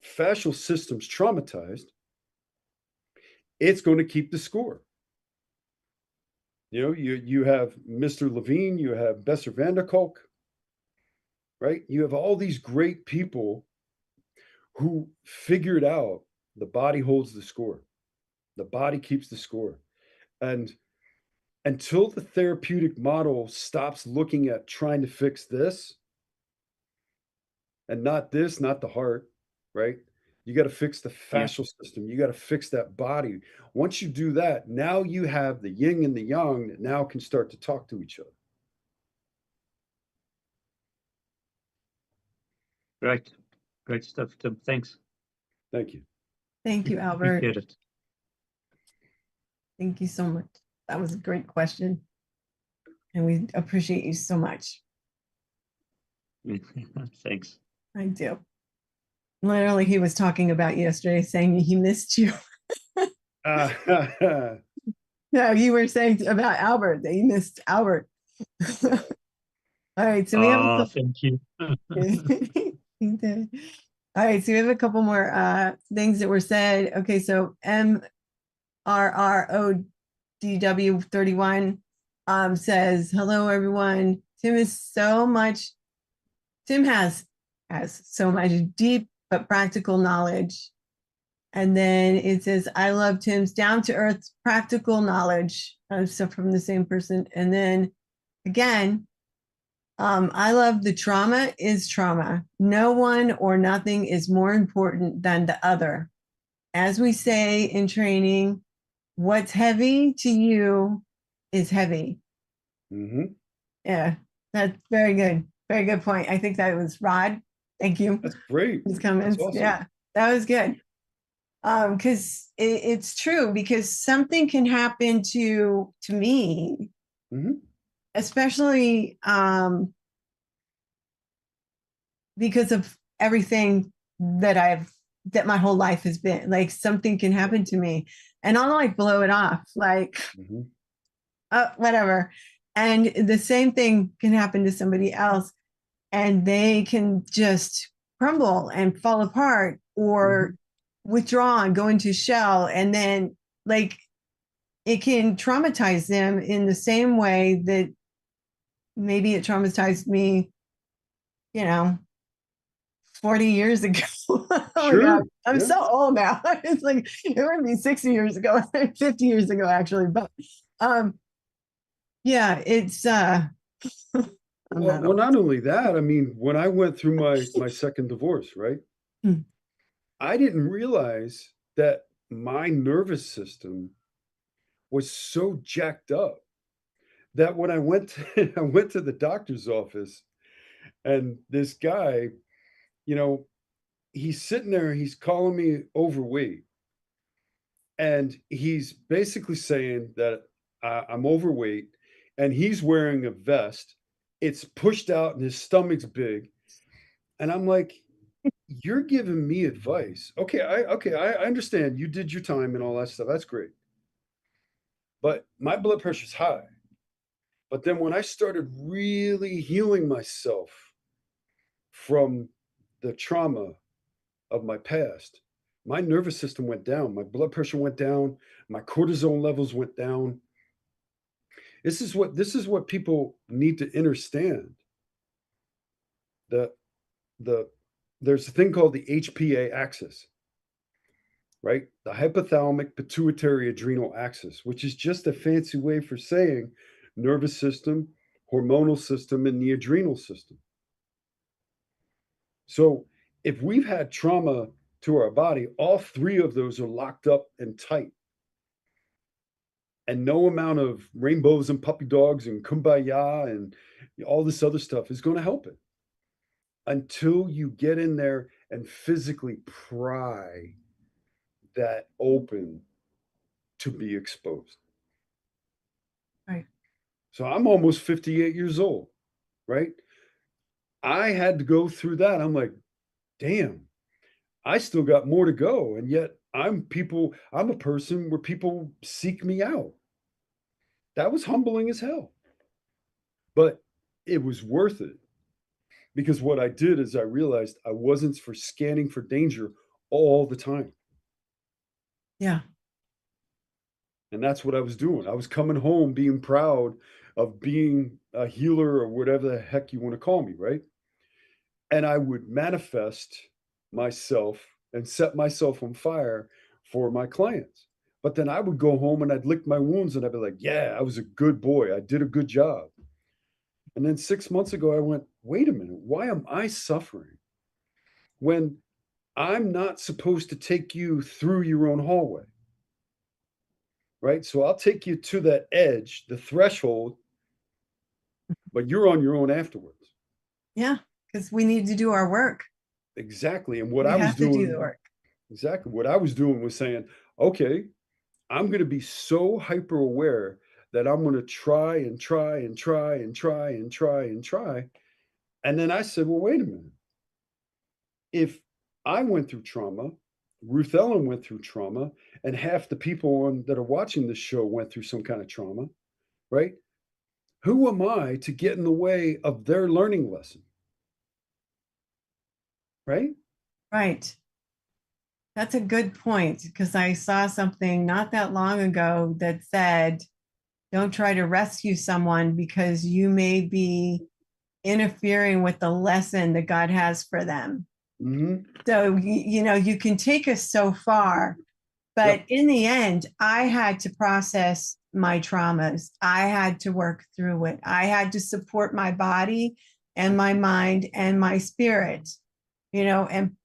fascial system's traumatized, it's going to keep the score. You have Mr. Levine, you have Besser van der Kolk, right? You have all these great people who figured out the body holds the score. The body keeps the score. And until the therapeutic model stops looking at trying to fix this and not this, not the heart, right? You got to fix the fascial system. You got to fix that body. Once you do that, now you have the yin and the yang that now can start to talk to each other. Great. Great stuff, Tim. Thanks. Thank you. Thank you, Albert. Appreciate it. Thank you so much. That was a great question. And we appreciate you so much. Thanks. I do. Literally, he was talking about yesterday, saying he missed you. No, you were saying about Albert, that you missed Albert. All right, so we have thank you. He did. All right, so we have a couple more things that were said. Okay, so MRRODW31 says, hello, everyone. Tim has so much deep but practical knowledge. And then it says, I love Tim's down-to-earth practical knowledge. So from the same person. And then again, I love the trauma is trauma. No one or nothing is more important than the other. As we say in training, what's heavy to you is heavy. Mm-hmm. Yeah, that's very good. Very good point. I think that was Rod. Thank you. That's great. His comments. That's awesome. Yeah, that was good. Because it's true, because something can happen to me, Mm-hmm. especially because of everything that my whole life has been. Like, something can happen to me and I'll like blow it off, like, Mm-hmm. Whatever. And the same thing can happen to somebody else and they can just crumble and fall apart or withdraw and go into shell. And then like it can traumatize them in the same way that maybe it traumatized me, 40 years ago. Oh Sure. my God. I'm Yeah. so old now. It's like, it would be 60 years ago, 50 years ago, actually. But yeah, it's Well, not only that, I mean, when I went through my second divorce, right? Hmm. I didn't realize that my nervous system was so jacked up that when I went to, I went to the doctor's office and this guy, he's sitting there, he's calling me overweight. And he's basically saying that I'm overweight and he's wearing a vest. It's pushed out and his stomach's big. And I'm like, you're giving me advice. Okay, I understand you did your time and all that stuff. That's great. But my blood pressure's high. But then when I started really healing myself from the trauma of my past, my nervous system went down, my blood pressure went down, my cortisol levels went down. This is what people need to understand. There's a thing called the HPA axis, right? The hypothalamic pituitary adrenal axis, which is just a fancy way for saying nervous system, hormonal system, and the adrenal system. So if we've had trauma to our body, all three of those are locked up and tight. And no amount of rainbows and puppy dogs and kumbaya and all this other stuff is going to help it until you get in there and physically pry that open to be exposed. Right. So I'm almost 58 years old, right? I had to go through that. I'm like, damn, I still got more to go. And yet I'm a person where people seek me out. That was humbling as hell. But it was worth it because what I did is I realized I wasn't for scanning for danger all the time. Yeah. And that's what I was doing. I was coming home being proud of being a healer or whatever the heck you want to call me, right? And I would manifest myself and set myself on fire for my clients. But then I would go home and I'd lick my wounds and I'd be like, yeah, I was a good boy. I did a good job. And then 6 months ago, I went, wait a minute, why am I suffering when I'm not supposed to take you through your own hallway? Right? So I'll take you to that edge, the threshold, but you're on your own afterwards. Yeah, because we need to do our work. Exactly. And what We I was have to do doing, the work. exactly what I was doing was saying, okay, I'm going to be so hyper aware that I'm going to try and try and try and try and try and try. And then I said, well, wait a minute. If I went through trauma, Ruth Ellen went through trauma, and half the people that are watching this show went through some kind of trauma, right? Who am I to get in the way of their learning lesson? Right? Right. That's a good point, because I saw something not that long ago that said, don't try to rescue someone because you may be interfering with the lesson that God has for them. Mm-hmm. So, you can take us so far, but Yep. in the end, I had to process my traumas. I had to work through it. I had to support my body and my mind and my spirit, and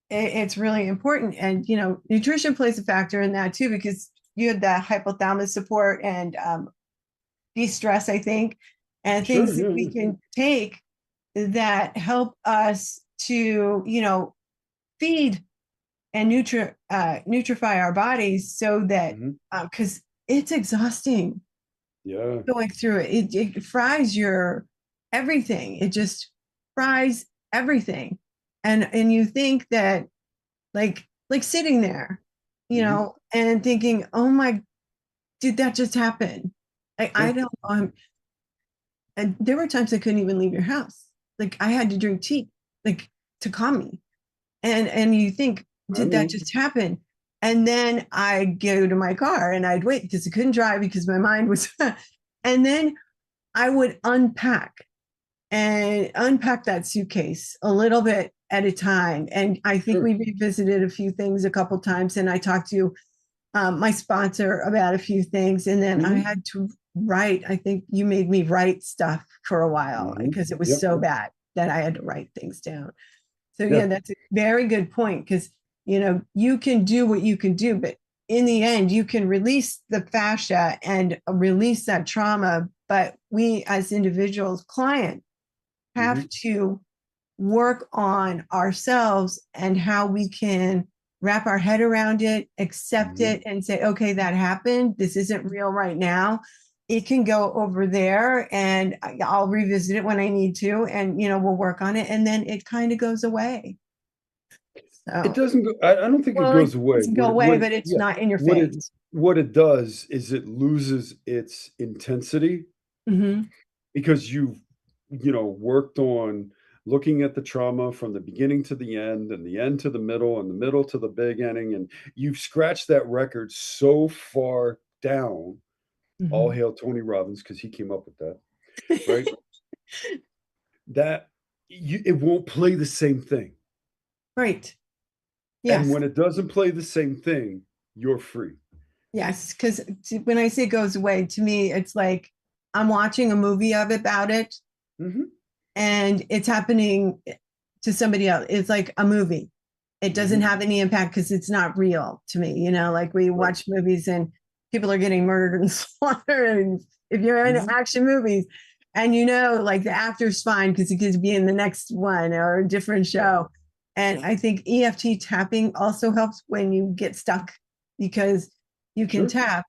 it's really important. And, nutrition plays a factor in that too, because you had that hypothalamus support and de-stress, I think, and Sure, things that we can take that help us to, feed and nutrify our bodies, so that, because it's exhausting going through it. It fries your everything. It just fries everything. And you think that, like sitting there, and thinking, oh my, did that just happen? I don't and there were times I couldn't even leave your house. Like, I had to drink tea, like, to calm me. And you think, did that just happen? And then I'd go to my car and I'd wait because I couldn't drive because my mind was, and then I would unpack that suitcase a little bit at a time. And I think we revisited a few things a couple times, and I talked to my sponsor about a few things. And then I had to write. I think you made me write stuff for a while because it was so bad that I had to write things down. So yeah, that's a very good point, because, you can do what you can do, but in the end, you can release the fascia and release that trauma. But we as individuals, clients, have to work on ourselves and how we can wrap our head around it, accept it, and say, okay, that happened. This isn't real right now. It can go over there, and I'll revisit it when I need to, and, we'll work on it. And then it kind of goes away. So, it doesn't go, I don't think it goes away. It doesn't go away, but it's not in your face. What it does is it loses its intensity because you've, worked on looking at the trauma from the beginning to the end, and the end to the middle, and the middle to the big ending. And you've scratched that record so far down. All hail Tony Robbins, because he came up with that, right? That it won't play the same thing. Right. Yes. And when it doesn't play the same thing, you're free. Yes, because when I say goes away, to me, it's like I'm watching a movie about it, and it's happening to somebody else. It's like a movie. It doesn't have any impact because it's not real to me. Like we watch movies and people are getting murdered and slaughtered. And if you're in action movies, and like the actor's fine because he could be in the next one or a different show. And I think EFT tapping also helps when you get stuck, because you can tap,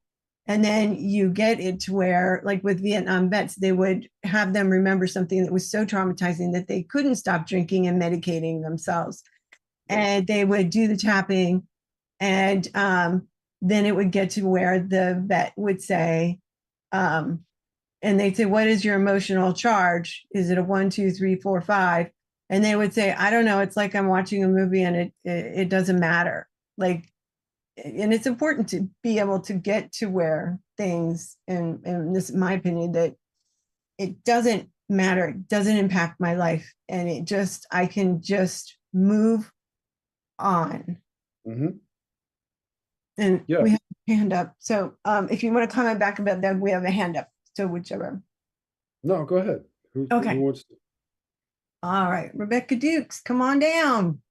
and then you get it to where, like with Vietnam vets, they would have them remember something that was so traumatizing that they couldn't stop drinking and medicating themselves. And they would do the tapping, and then it would get to where the vet would say, and they'd say, what is your emotional charge? Is it a 1, 2, 3, 4, 5? And they would say, I don't know. It's like I'm watching a movie, and it doesn't matter. Like, and it's important to be able to get to where things, and this is my opinion, that it doesn't matter. It doesn't impact my life. And I can just move on. And we have hand up. So if you want to comment back about that, we have a hand up. So whichever. No, go ahead. Who Okay. wants to? All right, Rebecca Dukes, come on down.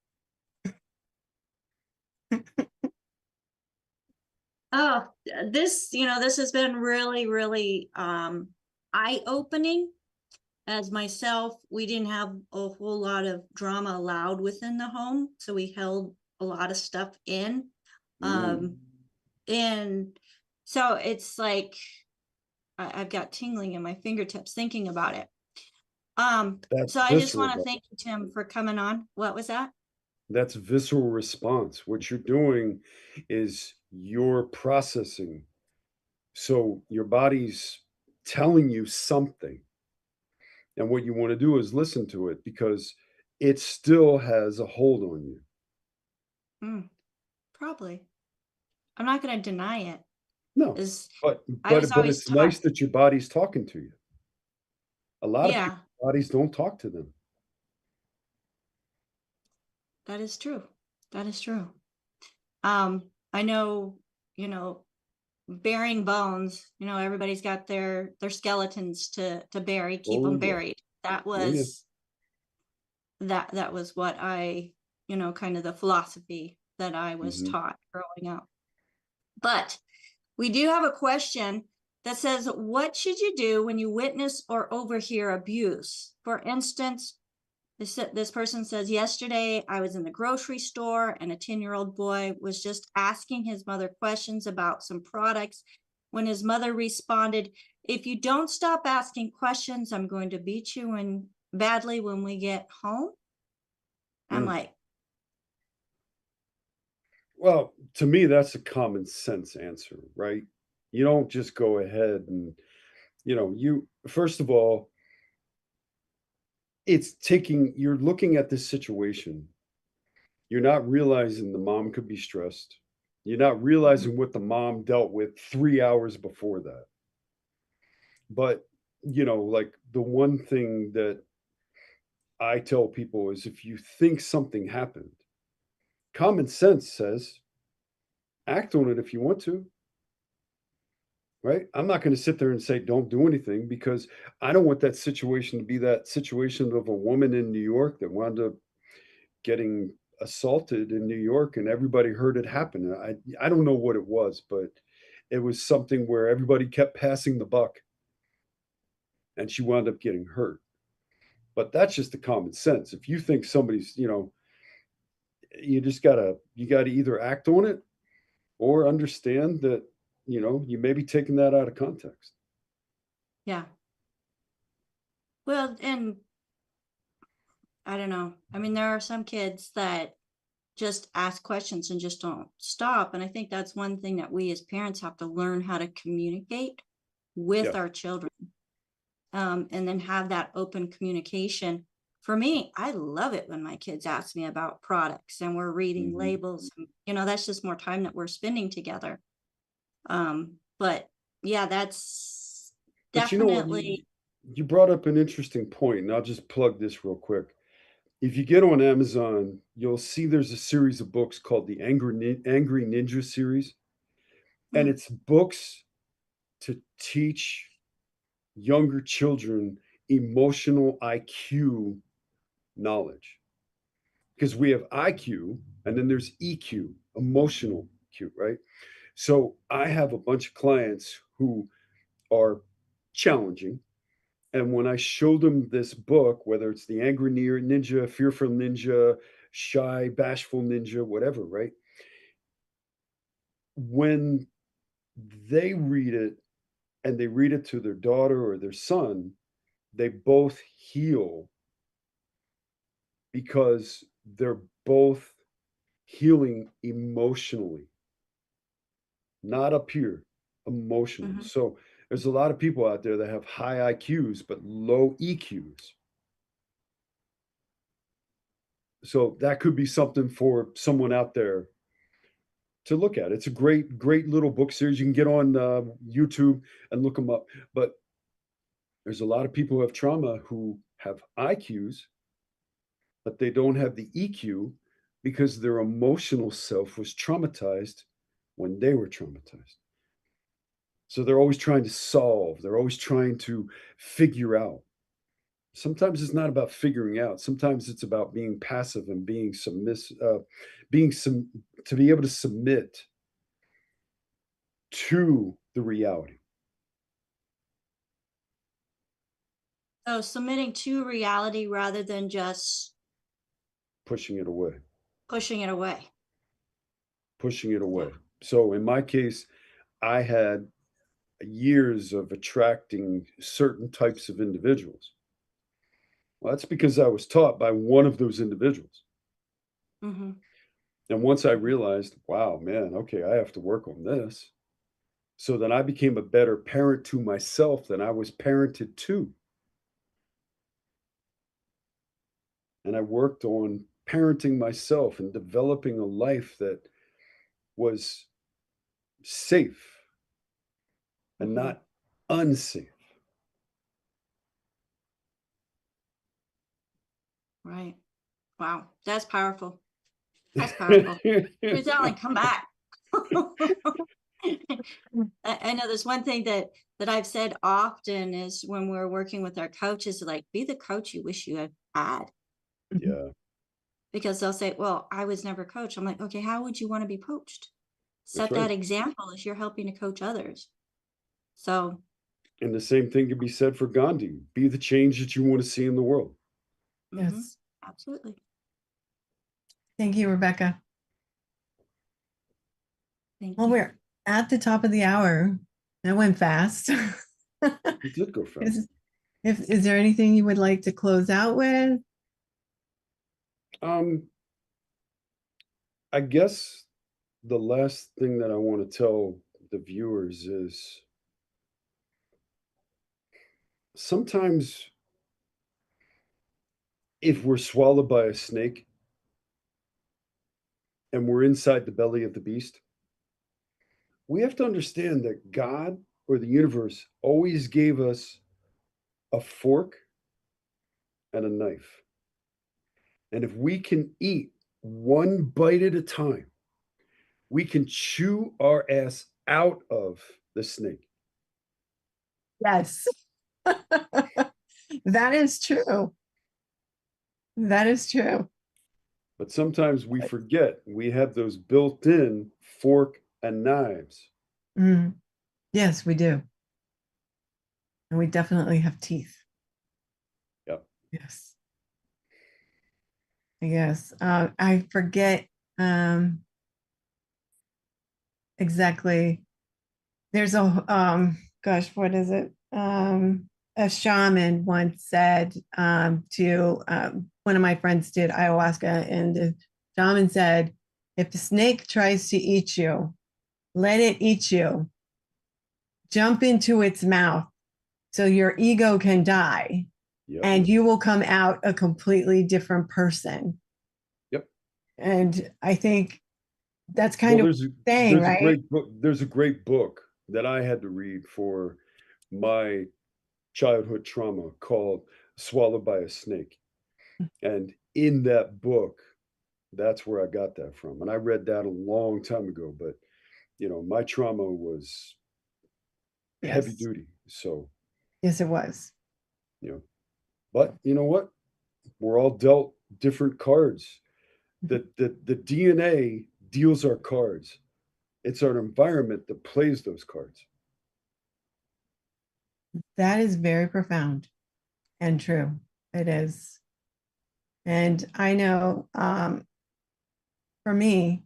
Oh, this, this has been really, really eye-opening. As myself, we didn't have a whole lot of drama allowed within the home, so we held a lot of stuff in. And so it's like I've got tingling in my fingertips thinking about it. That's So I just want to visceral. thank you, Tim, for coming on. What was that? That's visceral response. What you're doing is you're processing. So your body's telling you something. And what you want to do is listen to it because it still has a hold on you. Probably. I'm not going to deny it. No, but it's nice that your body's talking to you. A lot of people's bodies don't talk to them. That is true. That is true. I know, burying bones, everybody's got their skeletons to bury, keep them buried. That was that was what I, kind of the philosophy that I was taught growing up. But we do have a question that says, what should you do when you witness or overhear abuse? For instance, this person says, yesterday I was in the grocery store and a 10-year-old boy was just asking his mother questions about some products. When his mother responded, if you don't stop asking questions, I'm going to beat you badly when we get home. I'm like, well, to me, that's a common sense answer, right? You don't just go ahead and, first of all, you're looking at this situation. You're not realizing the mom could be stressed. You're not realizing what the mom dealt with 3 hours before that. But, like the one thing that I tell people is if you think something happened, common sense says act on it if you want to. Right? I'm not going to sit there and say don't do anything because I don't want that situation to be that situation of a woman in New York that wound up getting assaulted in New York and everybody heard it happen. I don't know what it was, but it was something where everybody kept passing the buck and she wound up getting hurt. But that's just the common sense. If you think somebody's, you gotta either act on it or understand that, you may be taking that out of context. Yeah. Well, and I don't know. I mean, there are some kids that just ask questions and just don't stop. And I think that's one thing that we as parents have to learn how to communicate with our children. And then have that open communication. For me, I love it when my kids ask me about products and we're reading labels. And, that's just more time that we're spending together. But yeah, that's definitely. You brought up an interesting point, and I'll just plug this real quick. If you get on Amazon, you'll see there's a series of books called the Angry Ninja series. And it's books to teach younger children emotional IQ knowledge. Because we have IQ and then there's EQ, emotional Q, right? So I have a bunch of clients who are challenging. And when I show them this book, whether it's the Angry Ninja, Fearful Ninja, Shy, Bashful Ninja, whatever, right? When they read it and they read it to their daughter or their son, they both heal because they're both healing emotionally, not up here, emotionally. So there's a lot of people out there that have high IQs but low EQs. So that could be something for someone out there to look at. It's a great, great little book series. You can get on YouTube and look them up. But there's a lot of people who have trauma who have IQs, but they don't have the EQ because their emotional self was traumatized when they were traumatized. So they're always trying to solve, they're always trying to figure out. Sometimes it's not about figuring out. Sometimes it's about being passive and being submissive, to be able to submit to the reality. So submitting to reality rather than just Pushing it away. pushing it away. Pushing it away. So in my case, I had years of attracting certain types of individuals. Well, that's because I was taught by one of those individuals. Mm-hmm. And once I realized, wow, man, okay, I have to work on this. So then I became a better parent to myself than I was parented to. And I worked on parenting myself and developing a life that was safe and not unsafe. Right. Wow. That's powerful. That's powerful. You're telling, come back. I know there's one thing that I've said often is when we're working with our coaches, like, be the coach you wish you had had. Yeah. Because they'll say, well, I was never coached. I'm like, okay, how would you want to be coached? Set That's right. that example as you're helping to coach others. So. And the same thing can be said for Gandhi. Be the change that you want to see in the world. Yes. Absolutely. Thank you, Rebecca. Thank Well, you. we're at the top of the hour. That went fast. It did go fast. Is there anything you would like to close out with? I guess the last thing that I want to tell the viewers is sometimes if we're swallowed by a snake and we're inside the belly of the beast, we have to understand that God or the universe always gave us a fork and a knife. And if we can eat one bite at a time, we can chew our ass out of the snake. Yes. That is true. That is true. But sometimes we forget we have those built-in fork and knives. Mm. Yes, we do. And we definitely have teeth. Yep. Yes. Yes. I forget exactly. There's a gosh, what is it? A shaman once said to one of my friends did ayahuasca, and the shaman said, if the snake tries to eat you, let it eat you. Jump into its mouth so your ego can die. Yep. And you will come out a completely different person. Yep. And I think that's kind of saying, there's right? a great book. There's a great book that I had to read for my childhood trauma called Swallowed by a Snake. And in that book, that's where I got that from. And I read that a long time ago, but my trauma was heavy duty. So yes, it was. But you know what? We're all dealt different cards. The DNA deals our cards. It's our environment that plays those cards. That is very profound and true. It is. And I know for me,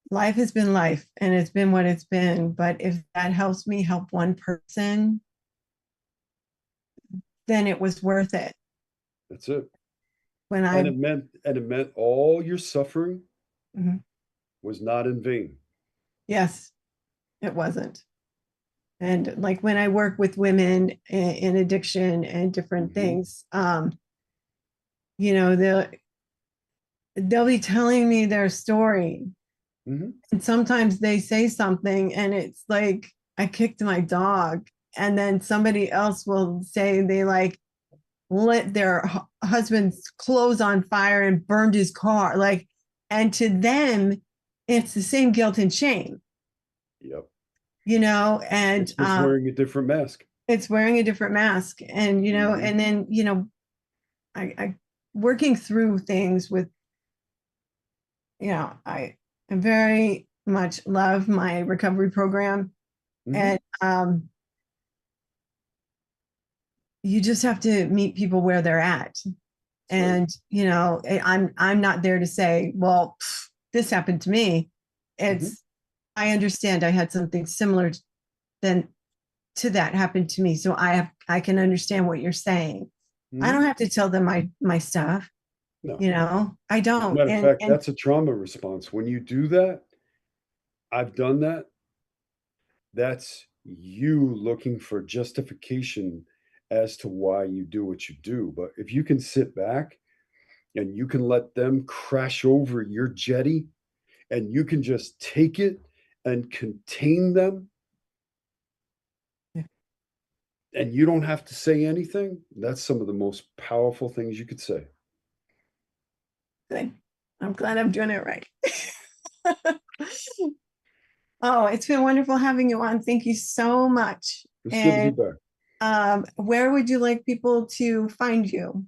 life has been life and it's been what it's been. But if that helps me help one person, then it was worth it. That's it. When it meant all your suffering mm-hmm. was not in vain. Yes, it wasn't. And like when I work with women in addiction and different things, they'll be telling me their story. And sometimes they say something and it's like, I kicked my dog. And then somebody else will say they like lit their husband's clothes on fire and burned his car. And to them, it's the same guilt and shame, Yep. you know, and It's just wearing a different mask. it's wearing a different mask. And, you know, Mhm. and then, you know, I working through things with, you know, I very much love my recovery program. Mhm. And you just have to meet people where they're at. And, you know, I'm not there to say, well, this happened to me. It's, I understand I had something similar than to that happened to me. So I can understand what you're saying. I don't have to tell them my stuff, No. you know, I As a don't. matter of And fact, that's a trauma response. When you do that, I've done that. That's you looking for justification as to why you do what you do. But if you can sit back and you can let them crash over your jetty and you can just take it and contain them, Yeah. and you don't have to say anything, that's some of the most powerful things you could say. good. I'm glad I'm doing it right. Oh, it's been wonderful having you on. Thank you so much. It's good to be back. Where would you like people to find you?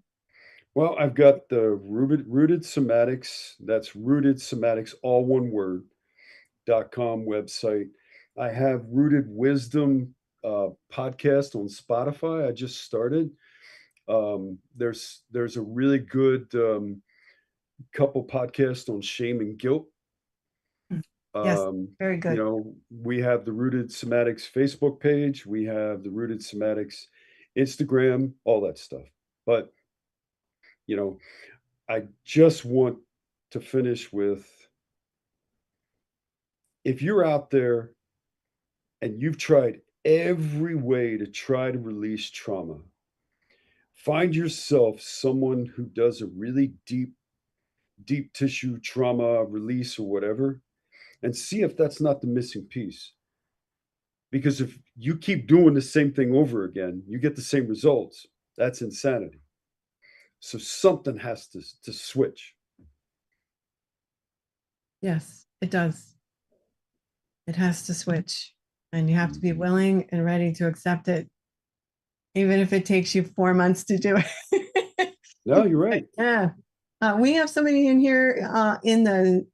Well, I've got the rooted somatics. That's rooted somatics, all one word, .com website. I have Rooted Wisdom podcast on Spotify. I just started. There's a really good couple podcasts on shame and guilt. Yes, very You good. know, we have the Rooted Somatics Facebook page. We have the Rooted Somatics Instagram, all that stuff. But, you know, I just want to finish with, if you're out there and you've tried every way to try to release trauma, find yourself someone who does a really deep tissue trauma release or whatever, and see if that's not the missing piece. Because if you keep doing the same thing over again, you get the same results. That's insanity. So something has to switch. Yes, it does. It has to switch, and you have to be willing and ready to accept it, even if it takes you 4 months to do it. No, you're right. Yeah. We have somebody in here in the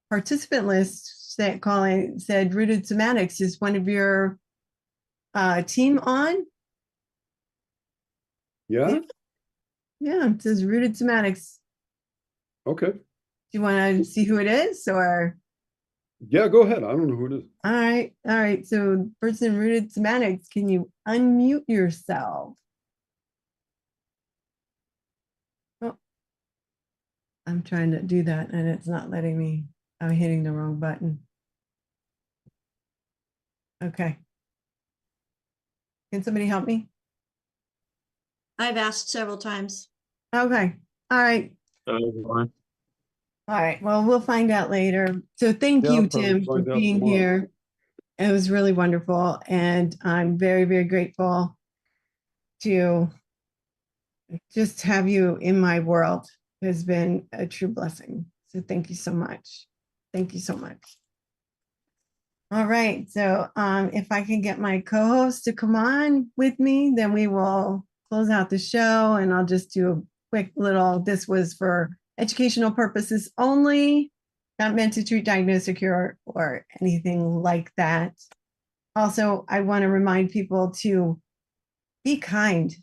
participant list that calling said Rooted Somatics is one of your team on. Yeah. Yeah, it says Rooted Somatics. Okay. Do you want to see who it is, or? Yeah, go ahead. I don't know who it is. All right. All right. So, person Rooted Somatics, can you unmute yourself? Oh, I'm trying to do that and it's not letting me. I'm hitting the wrong button. Okay. Can somebody help me? I've asked several times. Okay. All right. Everyone. All right. Well, we'll find out later. So thank Yeah, I'll you, probably Tim, for find out being tomorrow. here. It was really wonderful. And I'm very, very grateful to just have you in my world. It has been a true blessing. So thank you so much. Thank you so much. All right. So if I can get my co-host to come on with me, then we will close out the show, and I'll just do a quick little, this was for educational purposes only, not meant to treat, diagnose, or cure, or anything like that. Also, I want to remind people to be kind.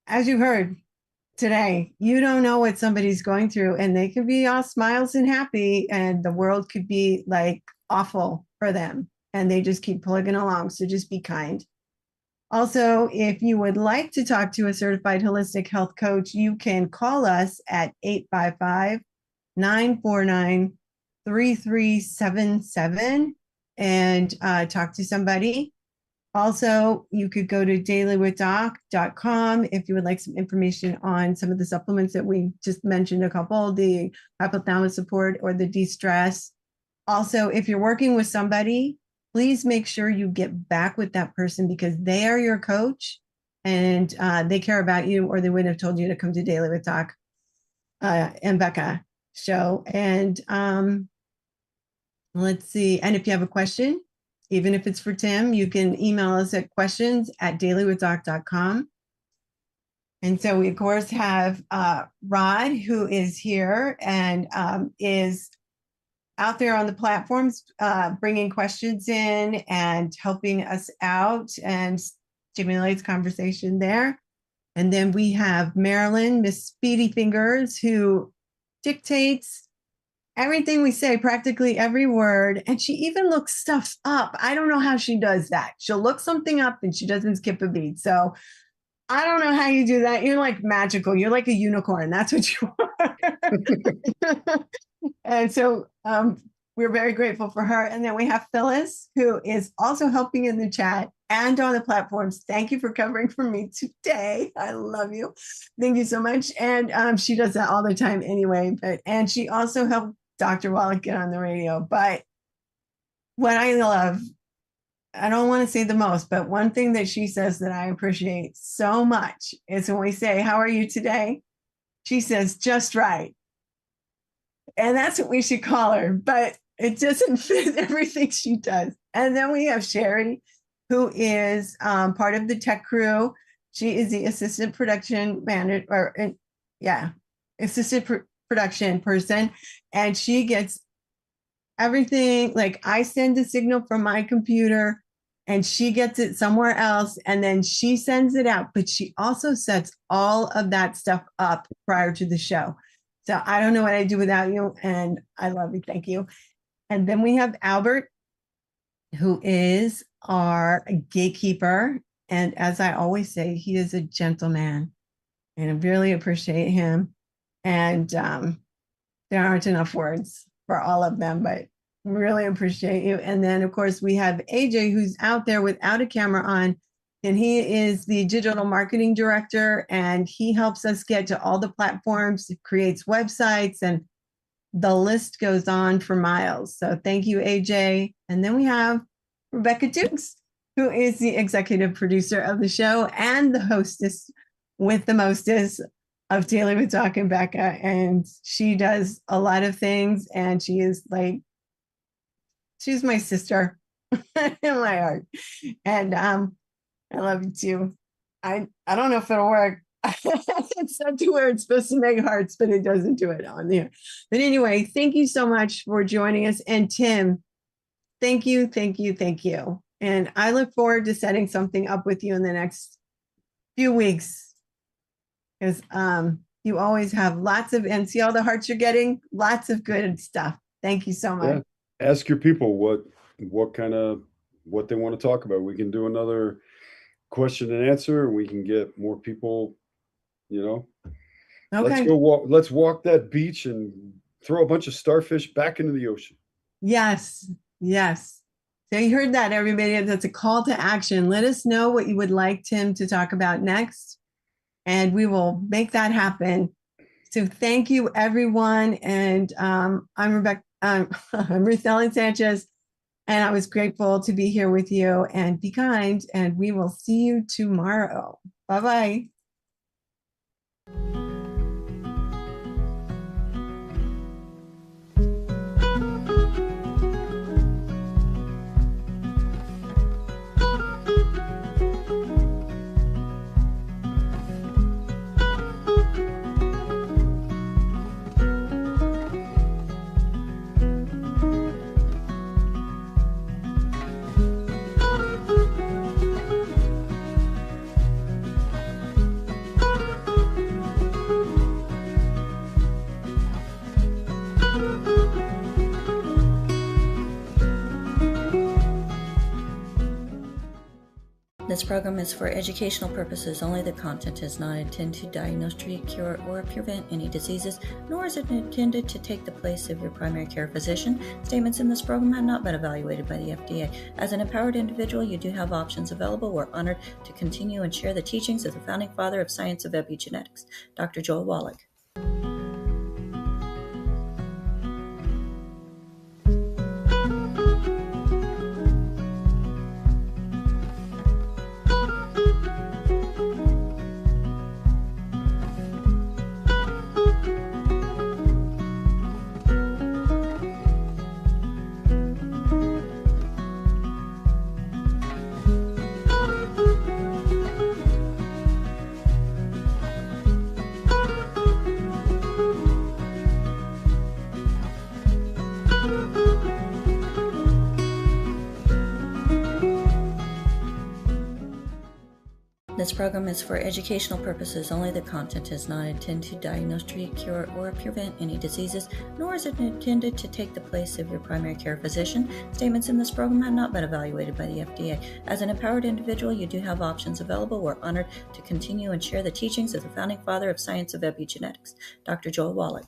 As you heard today, you don't know what somebody's going through, and they could be all smiles and happy, and the world could be like awful for them, and they just keep plugging along. So just be kind. Also, if you would like to talk to a certified holistic health coach, you can call us at 855-949-3377 and talk to somebody. Also, you could go to dailywithdoc.com if you would like some information on some of the supplements that we just mentioned, a couple, the hypothalamus support or the de-stress. Also, if you're working with somebody, please make sure you get back with that person, because they are your coach and they care about you, or they wouldn't have told you to come to Daily with Doc and Becca. show. And let's see. And if you have a question, even if it's for Tim, you can email us at questions@dailywithdoc.com. And so we, of course, have Rod, who is here and is out there on the platforms, bringing questions in and helping us out and stimulates conversation there. And then we have Marilyn, Miss Speedy Fingers, who dictates everything we say, practically every word. And she even looks stuff up. I don't know how she does that. She'll look something up and she doesn't skip a beat. So I don't know how you do that. You're like magical. You're like a unicorn. That's what you are. And so we're very grateful for her. And then we have Phyllis, who is also helping in the chat and on the platforms. Thank you for covering for me today. I love you. Thank you so much. And she does that all the time anyway. And she also helped Dr. Wallach get on the radio. But what I love, I don't want to say the most, but one thing that she says that I appreciate so much is when we say, "How are you today?" She says, "Just right." And that's what we should call her, but it doesn't fit everything she does. And then we have Sherry, who is part of the tech crew. She is the assistant production manager, production person. And she gets everything. Like, I send a signal from my computer and she gets it somewhere else and then she sends it out. But she also sets all of that stuff up prior to the show. So I don't know what I'd do without you. And I love you. Thank you. And then we have Albert, who is our gatekeeper. And as I always say, he is a gentleman. And I really appreciate him. And there aren't enough words for all of them, but really appreciate you. And then, of course, we have AJ, who's out there without a camera on. And he is the digital marketing director, and he helps us get to all the platforms, creates websites, and the list goes on for miles. So thank you, AJ. And then we have Rebecca Dukes, who is the executive producer of the show and the hostess with the mostest of Daily with Doc and Becca. And she does a lot of things, and she is like, she's my sister in my heart. And I love you too. I don't know if it'll work. It's not to where it's supposed to make hearts, but it doesn't do it on there. But anyway, thank you so much for joining us. And Tim, thank you, thank you, thank you. And I look forward to setting something up with you in the next few weeks. Because you always have lots of, and see all the hearts you're getting, lots of good stuff. Thank you so much. Yeah. Ask your people what they want to talk about. We can do another question and answer, and we can get more people, Okay. Let's walk that beach and throw a bunch of starfish back into the ocean. Yes. So you heard that, everybody. That's a call to action. Let us know what you would like Tim to talk about next, and we will make that happen. So thank you, everyone. And I'm Rebecca. I'm Ruth Ellen Sanchez. And I was grateful to be here with you, and be kind, and we will see you tomorrow. Bye-bye. This program is for educational purposes only. The content is not intended to diagnose, treat, cure, or prevent any diseases, nor is it intended to take the place of your primary care physician. Statements in this program have not been evaluated by the FDA. As an empowered individual, you do have options available. We're honored to continue and share the teachings of the founding father of science of epigenetics, Dr. Joel Wallach. This program is for educational purposes only. The content is not intended to diagnose, treat, cure, or prevent any diseases, nor is it intended to take the place of your primary care physician. Statements in this program have not been evaluated by the FDA. As an empowered individual, you do have options available. We're honored to continue and share the teachings of the founding father of science of epigenetics, Dr. Joel Wallach.